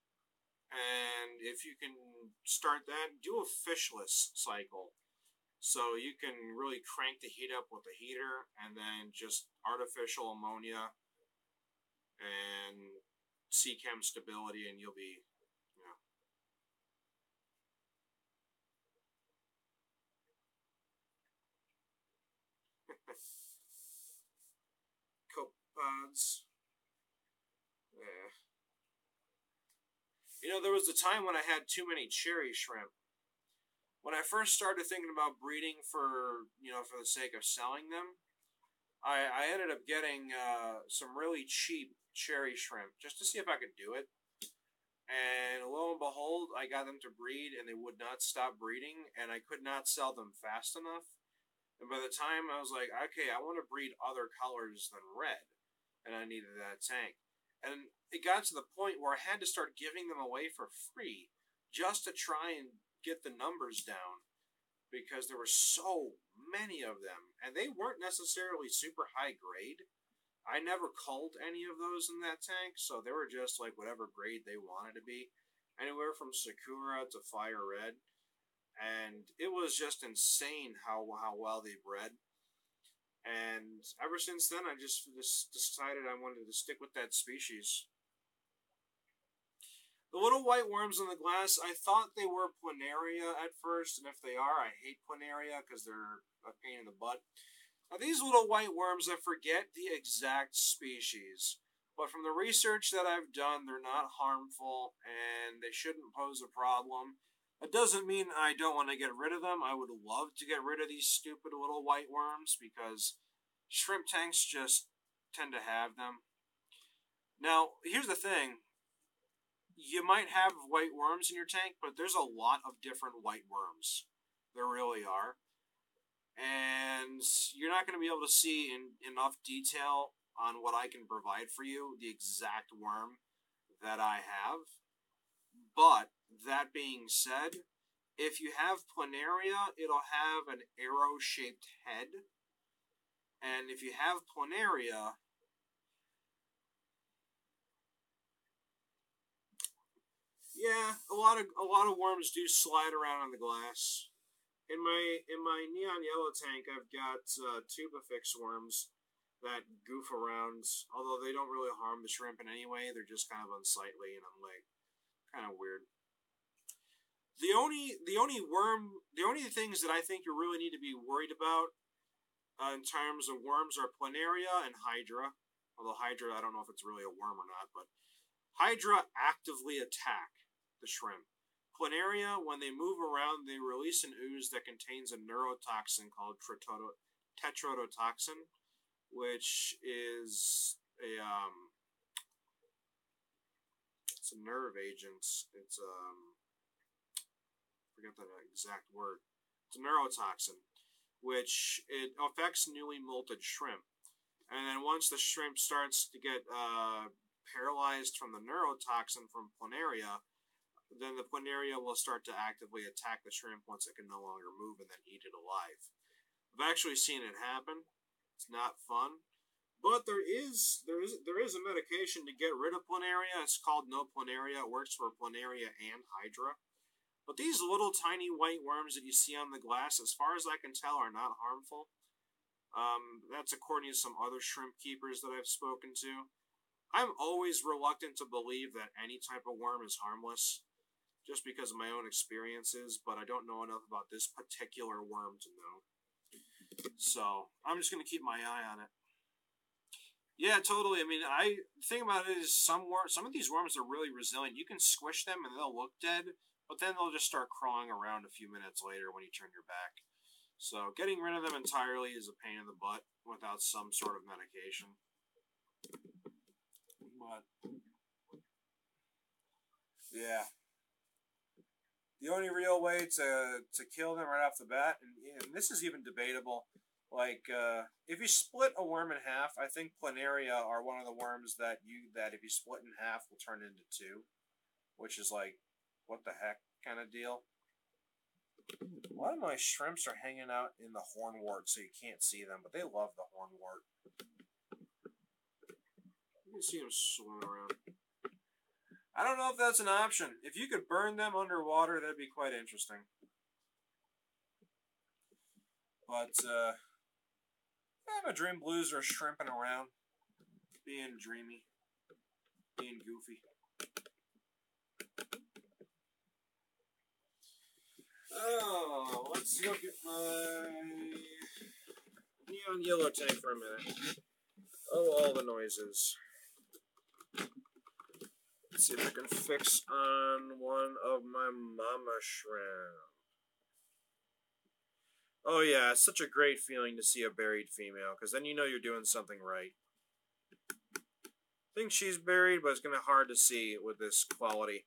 And if you can start that, do a fishless cycle. So you can really crank the heat up with the heater and then just artificial ammonia and C-chem stability, and you'll be, you know. Copepods. Yeah. You know, there was a time when I had too many cherry shrimp. When I first started thinking about breeding for, for the sake of selling them, I ended up getting some really cheap cherry shrimp just to see if I could do it. And lo and behold, I got them to breed, and they would not stop breeding, and I could not sell them fast enough. And by the time I was like, okay, I want to breed other colors than red, and I needed that tank. And it got to the point where I had to start giving them away for free just to try and get the numbers down, because there were so many of them, and they weren't necessarily super high grade. I never culled any of those in that tank, so they were just like whatever grade they wanted to be. Anywhere from Sakura to Fire Red. And it was just insane how well they bred. And ever since then, I just decided I wanted to stick with that species. The little white worms in the glass, I thought they were planaria at first, and if they are, I hate planaria because they're a pain in the butt. Now, these little white worms, I forget the exact species, but from the research that I've done, they're not harmful, and they shouldn't pose a problem. That doesn't mean I don't want to get rid of them. I would love to get rid of these stupid little white worms, because shrimp tanks just tend to have them. Now, here's the thing. You might have white worms in your tank, but there's a lot of different white worms. There really are. And you're not going to be able to see in enough detail on what I can provide for you, the exact worm that I have. But, that being said, if you have planaria, it'll have an arrow-shaped head. And if you have planaria, yeah, a lot of worms do slide around on the glass. In my neon yellow tank, I've got tubifix worms that goof around. Although they don't really harm the shrimp in any way, they're just kind of unsightly, and I'm like, kind of weird. The only things that I think you really need to be worried about in terms of worms are planaria and hydra. Although hydra, I don't know if it's really a worm or not, but hydra actively attack the shrimp. Planaria, when they move around, they release an ooze that contains a neurotoxin called tetrodotoxin, which is it's a nerve agent. It's forget the exact word. It's a neurotoxin, which it affects newly molted shrimp. And then once the shrimp starts to get paralyzed from the neurotoxin from planaria, then the planaria will start to actively attack the shrimp once it can no longer move, and then eat it alive. I've actually seen it happen. It's not fun. But there is a medication to get rid of planaria. It's called No Planaria. It works for planaria and hydra. But these little tiny white worms that you see on the glass, as far as I can tell, are not harmful. That's according to some other shrimp keepers that I've spoken to. I'm always reluctant to believe that any type of worm is harmless, just because of my own experiences, but I don't know enough about this particular worm to know. So, I'm just going to keep my eye on it. Yeah, totally. I mean, the thing about it is some of these worms are really resilient. You can squish them and they'll look dead, but then they'll just start crawling around a few minutes later when you turn your back. So, getting rid of them entirely is a pain in the butt without some sort of medication. But, yeah. The only real way to kill them right off the bat, and this is even debatable, like, if you split a worm in half, I think planaria are one of the worms that if you split in half will turn into two, which is like, what the heck kind of deal. A lot of my shrimps are hanging out in the hornwort, so you can't see them, but they love the hornwort. You can see them swimming around. I don't know if that's an option. If you could burn them underwater, that'd be quite interesting. But, my dream blues are shrimping around, being dreamy, being goofy. Oh, let's look at my neon yellow tank for a minute. Oh, all the noises. Let's see if I can fix on one of my mama shrimp. Oh yeah, it's such a great feeling to see a buried female, because then you know you're doing something right. I think she's buried, but it's going to be hard to see with this quality.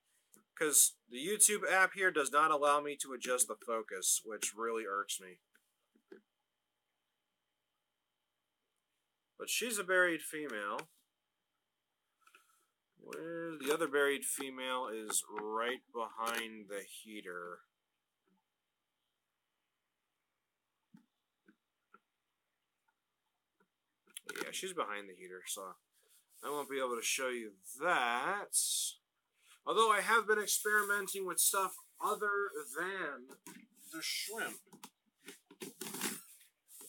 Because the YouTube app here does not allow me to adjust the focus, which really irks me. But she's a buried female. Where the other buried female is right behind the heater. Yeah, she's behind the heater, so I won't be able to show you that. Although I have been experimenting with stuff other than the shrimp.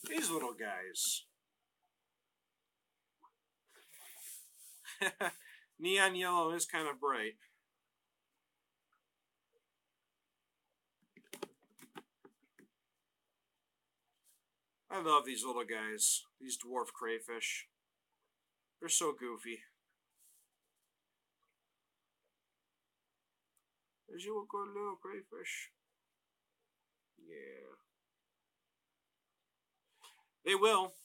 These little guys. Neon yellow is kind of bright. I love these little guys. These dwarf crayfish. They're so goofy. There's you a good little crayfish. Yeah. They will.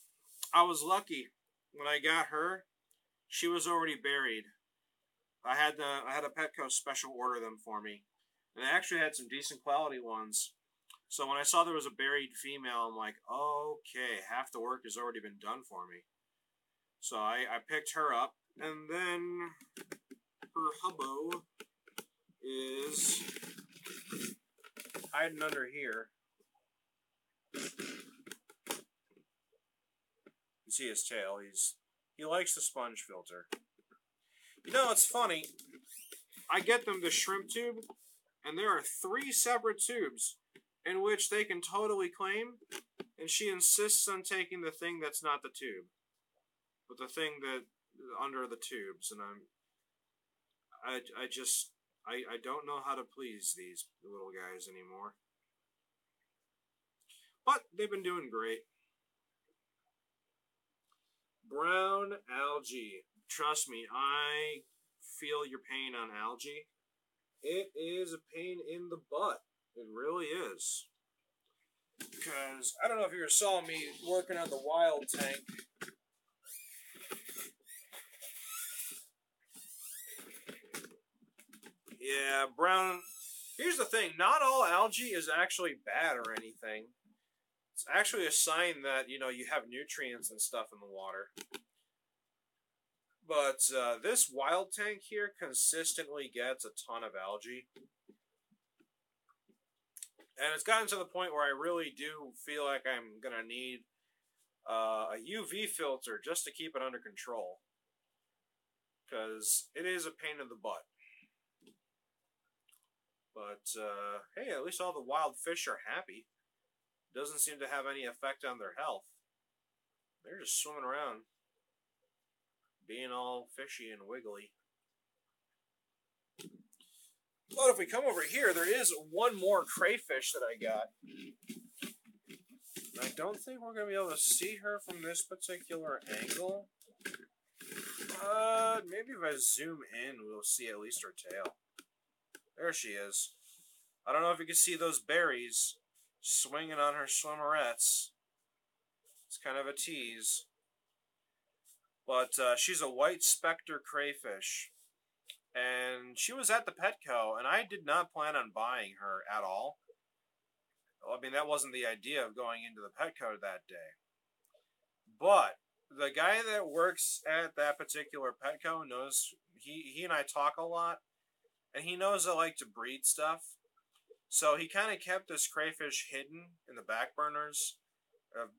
I was lucky. When I got her, she was already buried. I had a Petco special order them for me. And they actually had some decent quality ones. So when I saw there was a buried female, I'm like, okay, half the work has already been done for me. So I picked her up, and then her hubbo is hiding under here. You see his tail. He likes the sponge filter. You know, it's funny. I get them the shrimp tube, and there are 3 separate tubes in which they can totally claim, and she insists on taking the thing that's not the tube, but the thing that under the tubes, and I don't know how to please these little guys anymore. But they've been doing great. Brown algae. Trust me, I feel your pain on algae. It is a pain in the butt. It really is. Because, I don't know if you saw me working on the wild tank. Yeah, brown. Here's the thing. Not all algae is actually bad or anything. It's actually a sign that, you have nutrients and stuff in the water. But this wild tank here consistently gets a ton of algae. And it's gotten to the point where I really do feel like I'm going to need a UV filter just to keep it under control. Because it is a pain in the butt. But, hey, at least all the wild fish are happy. Doesn't seem to have any effect on their health. They're just swimming around, being all fishy and wiggly. But if we come over here, there is one more crayfish that I got. I don't think we're going to be able to see her from this particular angle. Maybe if I zoom in, we'll see at least her tail. There she is. I don't know if you can see those berries swinging on her swimmerettes. It's kind of a tease. But she's a white specter crayfish. And she was at the Petco, and I did not plan on buying her at all. I mean, that wasn't the idea of going into the Petco that day. But the guy that works at that particular Petco knows, he and I talk a lot, and he knows I like to breed stuff. So he kind of kept this crayfish hidden in the back burners,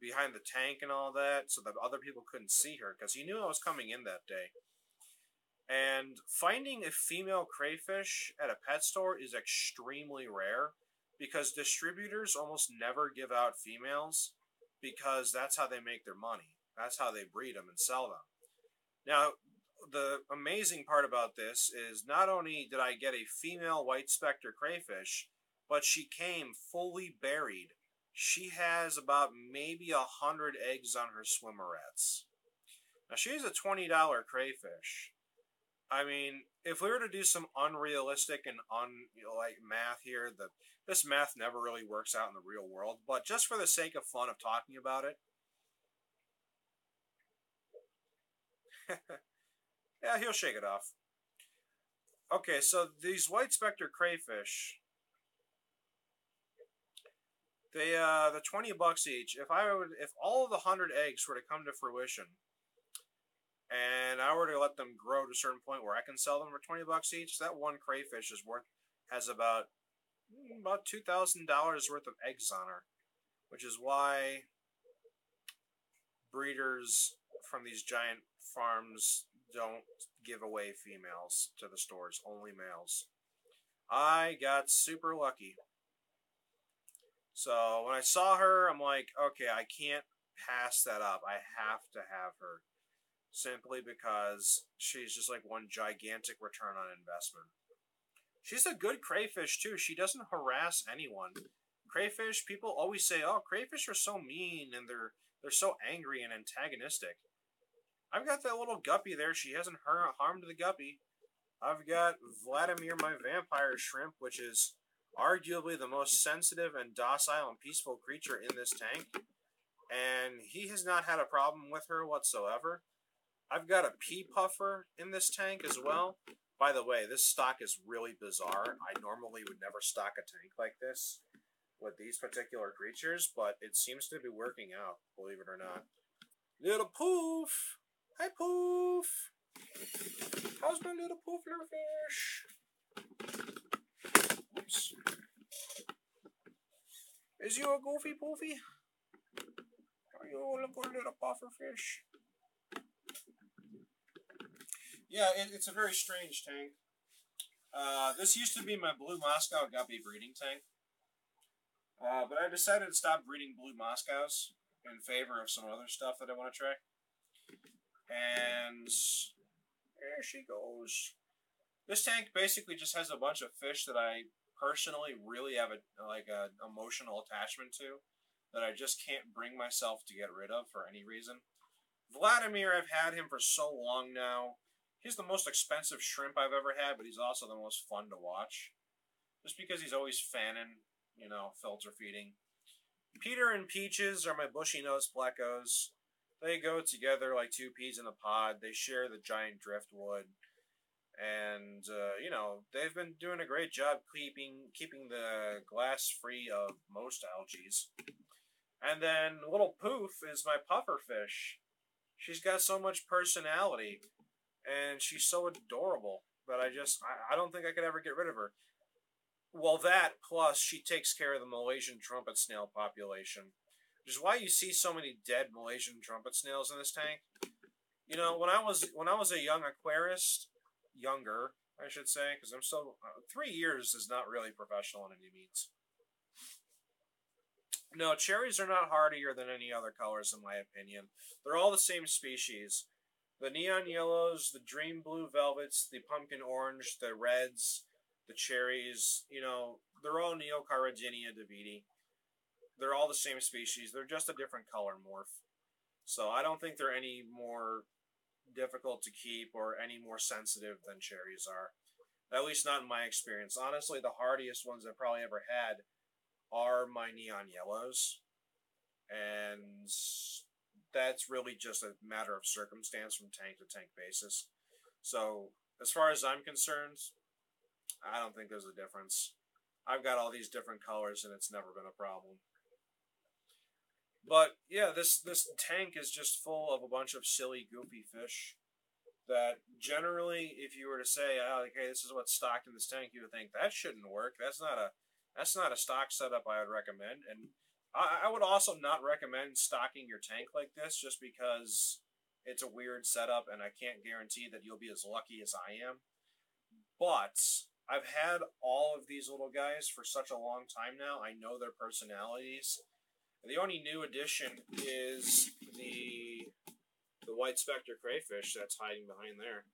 behind the tank and all that, so that other people couldn't see her, because he knew I was coming in that day. And finding a female crayfish at a pet store is extremely rare, because distributors almost never give out females. because that's how they make their money. That's how they breed them and sell them. Now, the amazing part about this is not only did I get a female white specter crayfish, but she came fully buried. She has about maybe 100 eggs on her swimmerets. Now, she's a $20 crayfish. I mean, if we were to do some unrealistic and like math here, this math never really works out in the real world, but just for the sake of fun of talking about it, yeah, he'll shake it off. Okay, so these white specter crayfish, they're $20 each. If all of the 100 eggs were to come to fruition, and I were to let them grow to a certain point where I can sell them for $20 each, that one crayfish has about $2,000 worth of eggs on her, which is why breeders from these giant farms don't give away females to the stores, only males. I got super lucky. So when I saw her, I'm like, okay, I can't pass that up. I have to have her. Simply because she's just like one gigantic return on investment. She's a good crayfish too. She doesn't harass anyone. Crayfish, people always say, "Oh, crayfish are so mean and they're so angry and antagonistic." I've got that little guppy there. She hasn't harmed the guppy. I've got Vladimir, my vampire shrimp, which is arguably the most sensitive and docile and peaceful creature in this tank, and he has not had a problem with her whatsoever. I've got a pea puffer in this tank as well. By the way, this stock is really bizarre. I normally would never stock a tank like this with these particular creatures, but it seems to be working out, believe it or not. Little Poof! Hi, Poof! How's my little poofler fish? Oops. Is you a goofy poofy? Are you a good little puffer fish? Yeah, it's a very strange tank. This used to be my blue Moscow guppy breeding tank. But I decided to stop breeding blue Moscows in favor of some other stuff that I want to try. And there she goes. This tank basically just has a bunch of fish that I personally really have an emotional attachment to that I just can't bring myself to get rid of for any reason. Vladimir, I've had him for so long now. He's the most expensive shrimp I've ever had, but he's also the most fun to watch. Just because he's always fanning, filter feeding. Peter and Peaches are my bushy-nosed plecos. They go together like two peas in a pod. They share the giant driftwood. And, they've been doing a great job keeping the glass free of most algae. And then little Poof is my puffer fish. She's got so much personality. And she's so adorable that I don't think I could ever get rid of her. Well, that plus she takes care of the Malaysian trumpet snail population, which is why you see so many dead Malaysian trumpet snails in this tank. When I was a young aquarist, younger I should say, because I'm still 3 years is not really professional in any means. No, cherries are not hardier than any other colors in my opinion. They're all the same species. The neon yellows, the dream blue velvets, the pumpkin orange, the reds, the cherries, they're all Neocaridina davidi. They're all the same species. They're just a different color morph. So I don't think they're any more difficult to keep or any more sensitive than cherries are. At least not in my experience. Honestly, the hardiest ones I've probably ever had are my neon yellows. And that's really just a matter of circumstance from tank to tank basis. So, as far as I'm concerned, I don't think there's a difference. I've got all these different colors and it's never been a problem. But, yeah, this tank is just full of a bunch of silly, goofy fish that generally, if you were to say, okay, this is what's stocked in this tank, you would think, that shouldn't work. That's not a stock setup I would recommend. And I would also not recommend stocking your tank like this just because it's a weird setup and I can't guarantee that you'll be as lucky as I am. But I've had all of these little guys for such a long time now. I know their personalities. And the only new addition is the white specter crayfish that's hiding behind there.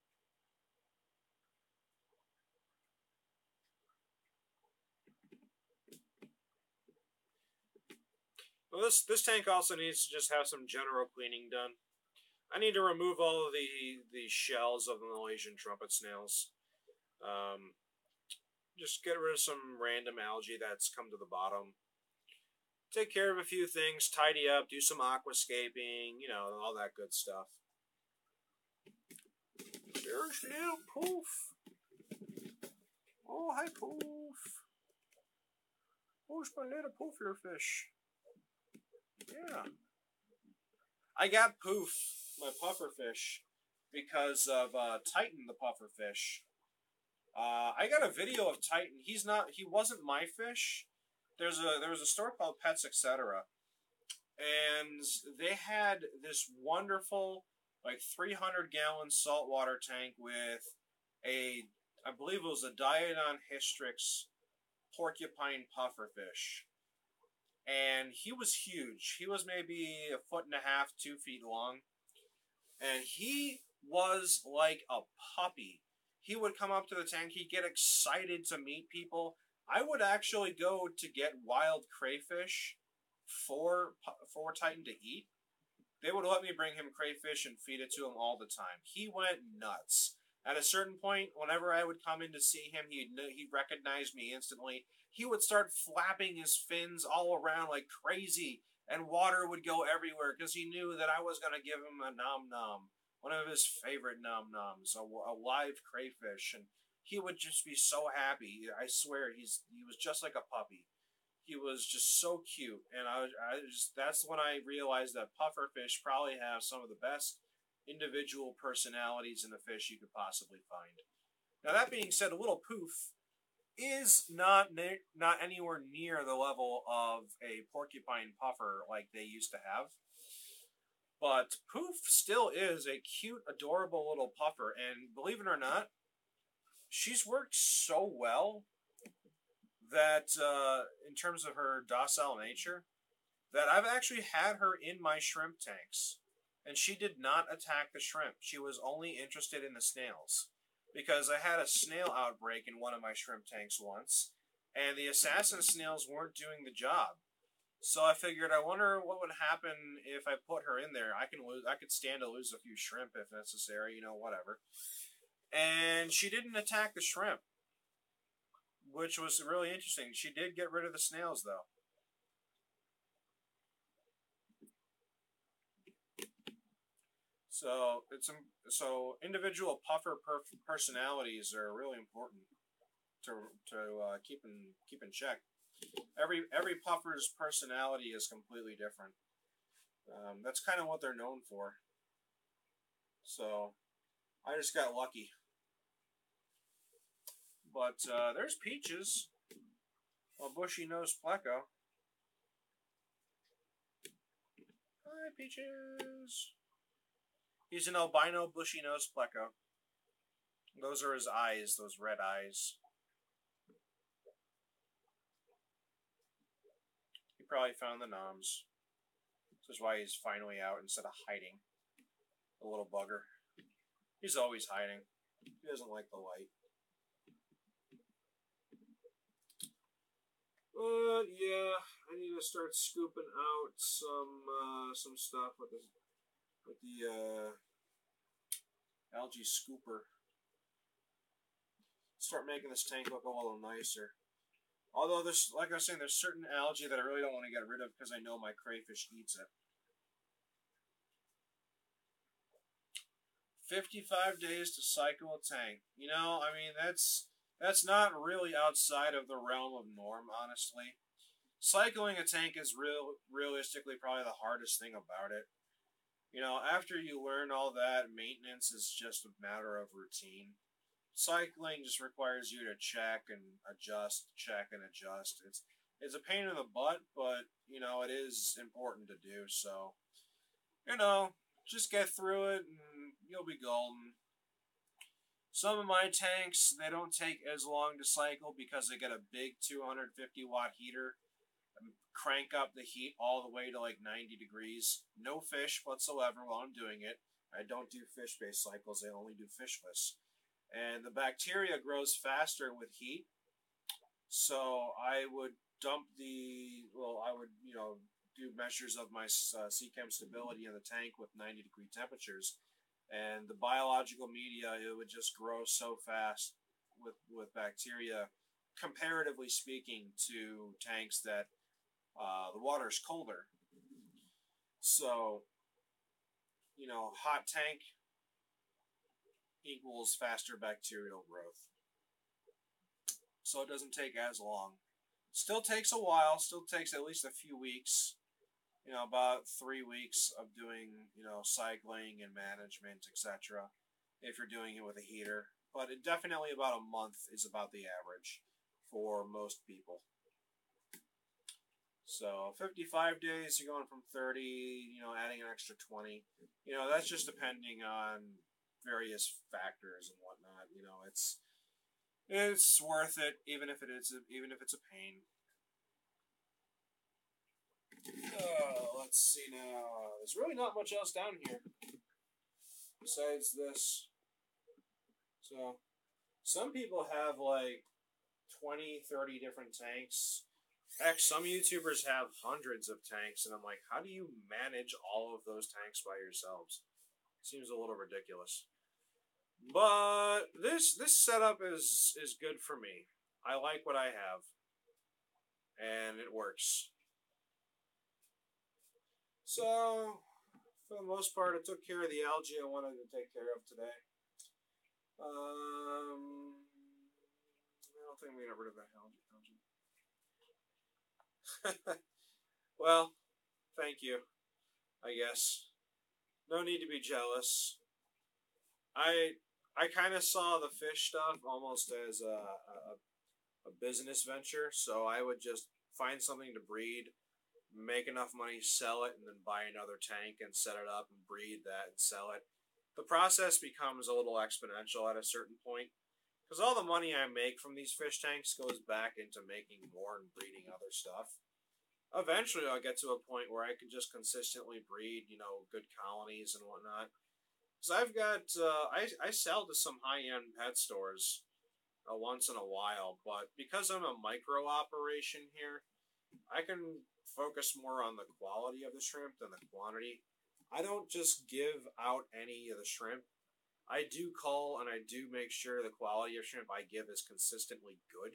Well, this tank also needs to just have some general cleaning done. I need to remove all of the shells of the Malaysian trumpet snails. Just get rid of some random algae that's come to the bottom. Take care of a few things, tidy up, do some aquascaping, you know, all that good stuff. There's little Poof. Oh, hi, Poof. Who's my little poofier fish? Yeah. I got Poof, my pufferfish, because of Titan the pufferfish. I got a video of Titan. He wasn't my fish. There was a store called Pets Etc. And they had this wonderful, like 300-gallon saltwater tank with I believe it was a Diodon hystrix porcupine pufferfish. And he was huge. He was maybe 1.5 feet, 2 feet long. And he was like a puppy. He would come up to the tank. He'd get excited to meet people. I would actually go to get wild crayfish for Titan to eat. They would let me bring him crayfish and feed it to him all the time. He went nuts. At a certain point, whenever I would come in to see him, he'd recognize me instantly. He would start flapping his fins all around like crazy, and water would go everywhere because he knew that I was going to give him a nom nom, one of his favorite nom noms, a live crayfish, and he would just be so happy. I swear, he was just like a puppy. He was just so cute, and that's when I realized that pufferfish probably have some of the best individual personalities in the fish you could possibly find. Now that being said, a little Poof is not anywhere near the level of a porcupine puffer like they used to have. But Poof still is a cute, adorable little puffer, and believe it or not, she's worked so well that in terms of her docile nature, that I've actually had her in my shrimp tanks. And she did not attack the shrimp. She was only interested in the snails. Because I had a snail outbreak in one of my shrimp tanks once, and the assassin snails weren't doing the job. So I figured, I wonder what would happen if I put her in there. I could stand to lose a few shrimp if necessary, you know, whatever. And she didn't attack the shrimp, which was really interesting. She did get rid of the snails, though. So individual puffer personalities are really important to keep in check. Every puffer's personality is completely different. That's kind of what they're known for. So I just got lucky. But there's Peaches, a bushy-nosed pleco. Hi, Peaches. He's an albino bushy-nosed pleco. Those are his eyes, those red eyes. He probably found the noms. This is why he's finally out instead of hiding. The little bugger. He's always hiding. He doesn't like the light. Yeah, I need to start scooping out some stuff with the algae scooper. Start making this tank look a little nicer. Although there's, like I was saying, there's certain algae that I really don't want to get rid of because I know my crayfish eats it. 55 days to cycle a tank. You know, I mean, that's not really outside of the realm of norm, honestly. Cycling a tank is realistically probably the hardest thing about it. You know, after you learn all that, maintenance is just a matter of routine. Cycling just requires you to check and adjust, check and adjust. It's a pain in the butt, but, you know, it is important to do, so, you know, just get through it and you'll be golden. Some of my tanks, they don't take as long to cycle because they get a big 250 watt heater. crank up the heat all the way to like 90 degrees. No fish whatsoever while I'm doing it. I don't do fish-based cycles. I only do fishless. And the bacteria grows faster with heat. So I would I would, do measures of my sea chem stability in the tank with 90-degree temperatures. And the biological media, it would just grow so fast with bacteria, comparatively speaking, to tanks that the water is colder. So, hot tank equals faster bacterial growth. So it doesn't take as long. Still takes a while, still takes at least a few weeks. About 3 weeks of doing, cycling and management, etc. if you're doing it with a heater. But it definitely about a month is about the average for most people. So 55 days, you're going from 30, adding an extra 20. That's just depending on various factors and whatnot. It's worth it, even if it's a pain. Let's see now. There's really not much else down here besides this. So, some people have like 20, 30 different tanks. Heck, some YouTubers have hundreds of tanks, and I'm like, how do you manage all of those tanks by yourselves? Seems a little ridiculous. But this setup is good for me. I like what I have, and it works. So, for the most part, I took care of the algae I wanted to take care of today. I don't think I'm going to get rid of that algae. Well, thank you, I guess. No need to be jealous. I kind of saw the fish stuff almost as a business venture, so I would just find something to breed, make enough money, sell it, and then buy another tank and set it up and breed that and sell it. The process becomes a little exponential at a certain point, because all the money I make from these fish tanks goes back into making more and breeding other stuff. Eventually, I'll get to a point where I can just consistently breed, good colonies and whatnot. Because I've got, I sell to some high-end pet stores once in a while, but because I'm a micro operation here, I can focus more on the quality of the shrimp than the quantity. I don't just give out any of the shrimp. I do call and I do make sure the quality of shrimp I give is consistently good.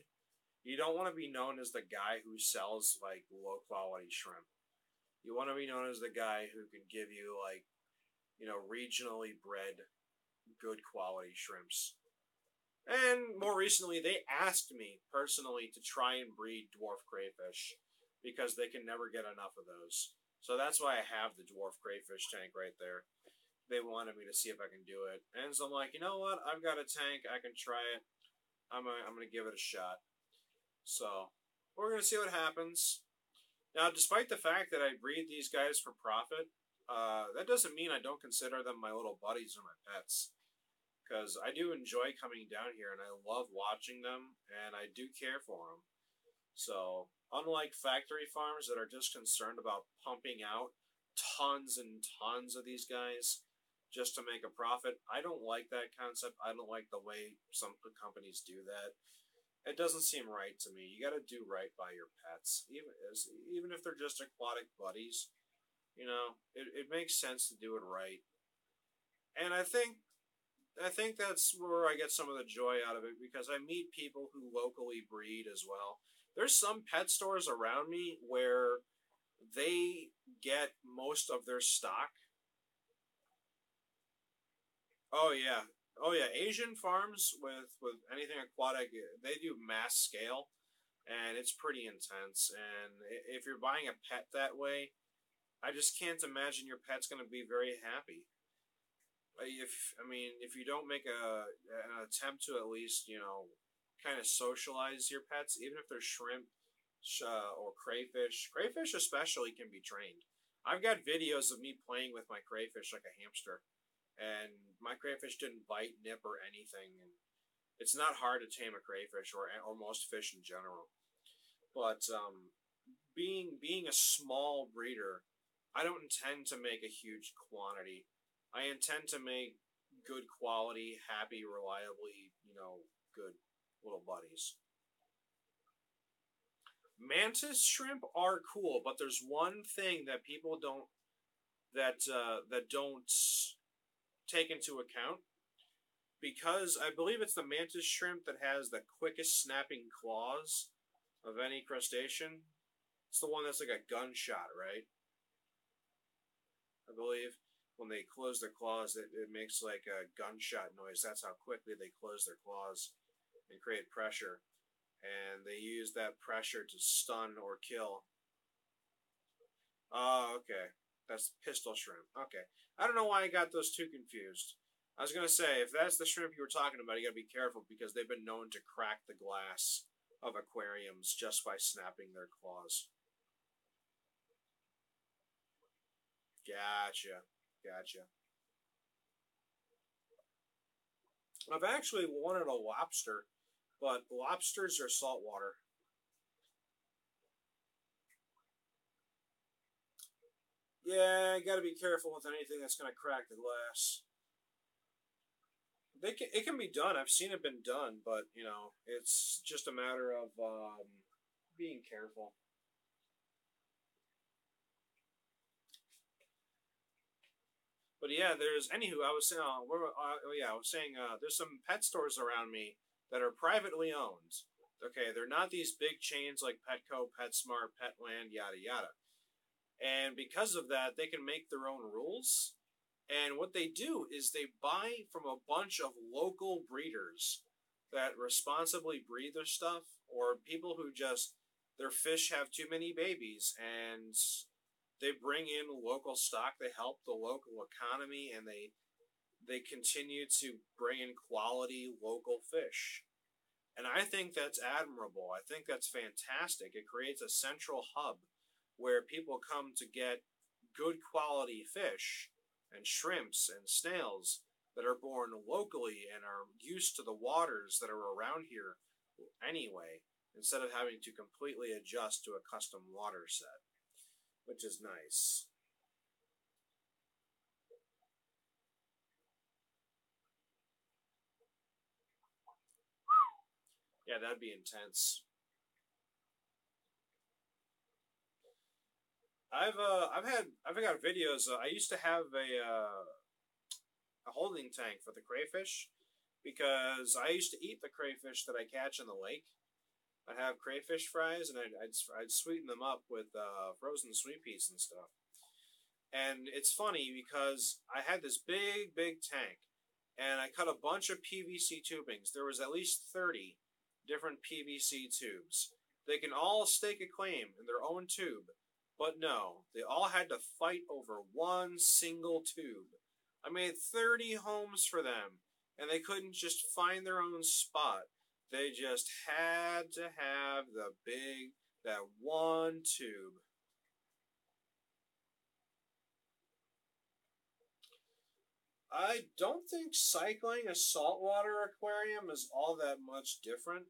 You don't want to be known as the guy who sells like low quality shrimp. You want to be known as the guy who can give you like, regionally bred good quality shrimps. And more recently, they asked me personally to try and breed dwarf crayfish because they can never get enough of those. So that's why I have the dwarf crayfish tank right there. They wanted me to see if I can do it. And so I'm like, you know what? I've got a tank. I can try it. I'm going to give it a shot. So we're going to see what happens. Now, despite the fact that I breed these guys for profit, that doesn't mean I don't consider them my little buddies or my pets. Because I do enjoy coming down here and I love watching them and I do care for them. So, unlike factory farms that are just concerned about pumping out tons and tons of these guys just to make a profit, I don't like that concept. I don't like the way some companies do that. It doesn't seem right to me. You got to do right by your pets, even if they're just aquatic buddies. It makes sense to do it right. And I think that's where I get some of the joy out of it, because I meet people who locally breed as well. There's some pet stores around me where they get most of their stock. Oh yeah. Asian farms with anything aquatic, they do mass scale, and it's pretty intense. And if you're buying a pet that way, I just can't imagine your pet's going to be very happy. If you don't make an attempt to at least kind of socialize your pets, even if they're shrimp or crayfish especially can be trained. I've got videos of me playing with my crayfish like a hamster, and my crayfish didn't bite, nip, or anything. And it's not hard to tame a crayfish or most fish in general. But being a small breeder, I don't intend to make a huge quantity. I intend to make good quality, happy, reliably, good little buddies. Mantis shrimp are cool, but there's one thing that people don't that don't take into account, because I believe it's the mantis shrimp that has the quickest snapping claws of any crustacean. It's the one that's like a gunshot, right? I believe when they close their claws, it makes like a gunshot noise. That's how quickly they close their claws and create pressure. And they use that pressure to stun or kill. Oh, okay. That's pistol shrimp. Okay. I don't know why I got those two confused. I was going to say, if that's the shrimp you were talking about, you got to be careful because they've been known to crack the glass of aquariums just by snapping their claws. Gotcha. I've actually wanted a lobster, but lobsters are saltwater. Yeah, you got to be careful with anything that's going to crack the glass. It can be done. I've seen it been done, but it's just a matter of being careful. But yeah, there's anywho. I was saying, I was saying, there's some pet stores around me that are privately owned. Okay, they're not these big chains like Petco, PetSmart, Petland, yada yada. And because of that, they can make their own rules. And what they do is they buy from a bunch of local breeders that responsibly breed their stuff, or people who just their fish have too many babies, and they bring in local stock. They help the local economy, and they continue to bring in quality local fish. And I think that's admirable. I think that's fantastic. It creates a central hub where people come to get good quality fish and shrimps and snails that are born locally and are used to the waters that are around here anyway, instead of having to completely adjust to a custom water set, which is nice. Yeah, that'd be intense. I've got videos. I used to have a holding tank for the crayfish because I used to eat the crayfish that I catch in the lake. I'd have crayfish fries and I'd sweeten them up with frozen sweet peas and stuff. And it's funny because I had this big tank, and I cut a bunch of PVC tubings. There was at least 30 different PVC tubes. They can all stake a claim in their own tube, but no, they all had to fight over one single tube. I made 30 homes for them, and they couldn't just find their own spot. They just had to have that one tube. I don't think cycling a saltwater aquarium is all that much different,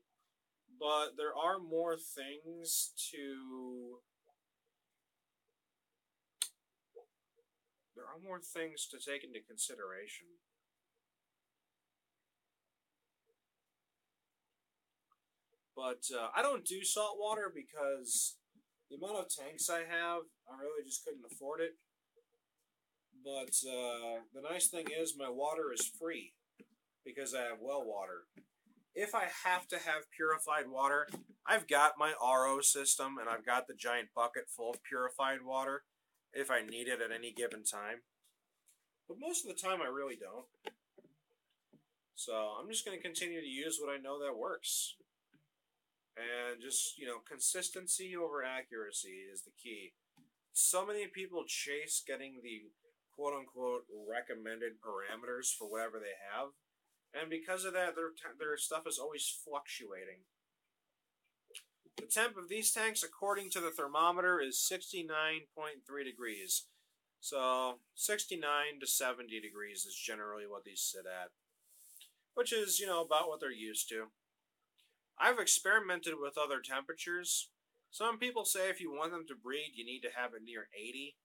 but there are more things to take into consideration. But I don't do saltwater because the amount of tanks I have, I really just couldn't afford it. But the nice thing is my water is free because I have well water. If I have to have purified water, I've got my RO system and I've got the giant bucket full of purified water if I need it at any given time. But most of the time I really don't. So I'm just going to continue to use what I know that works. And just, consistency over accuracy is the key. So many people chase getting the quote-unquote recommended parameters for whatever they have. And because of that, their stuff is always fluctuating. The temp of these tanks, according to the thermometer, is 69.3 degrees. So 69 to 70 degrees is generally what these sit at. Which is, about what they're used to. I've experimented with other temperatures. Some people say if you want them to breed, you need to have it near 80.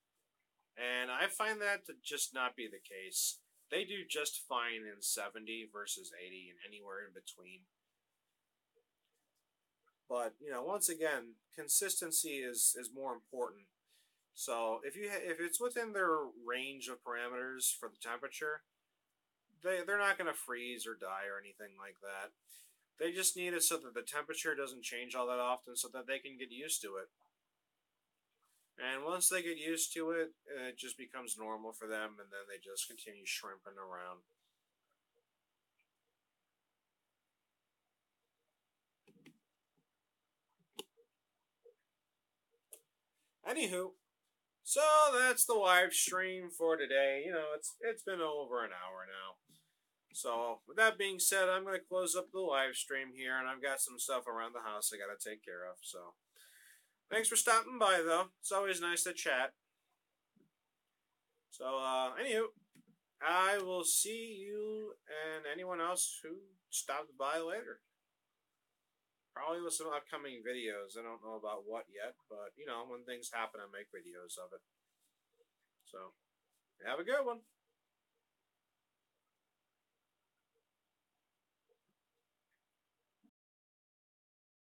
And I find that to just not be the case. They do just fine in 70 versus 80 and anywhere in between. But, once again, consistency is more important. So if it's within their range of parameters for the temperature, they're not going to freeze or die or anything like that. They just need it so that the temperature doesn't change all that often so that they can get used to it. And once they get used to it, it just becomes normal for them, and then they just continue shrimping around. Anywho, so that's the live stream for today. It's been over an hour now. So with that being said, I'm going to close up the live stream here, and I've got some stuff around the house I got to take care of. So thanks for stopping by, though. It's always nice to chat. So anywho, I will see you and anyone else who stopped by later. Probably with some upcoming videos. I don't know about what yet, but when things happen, I make videos of it. So, have a good one.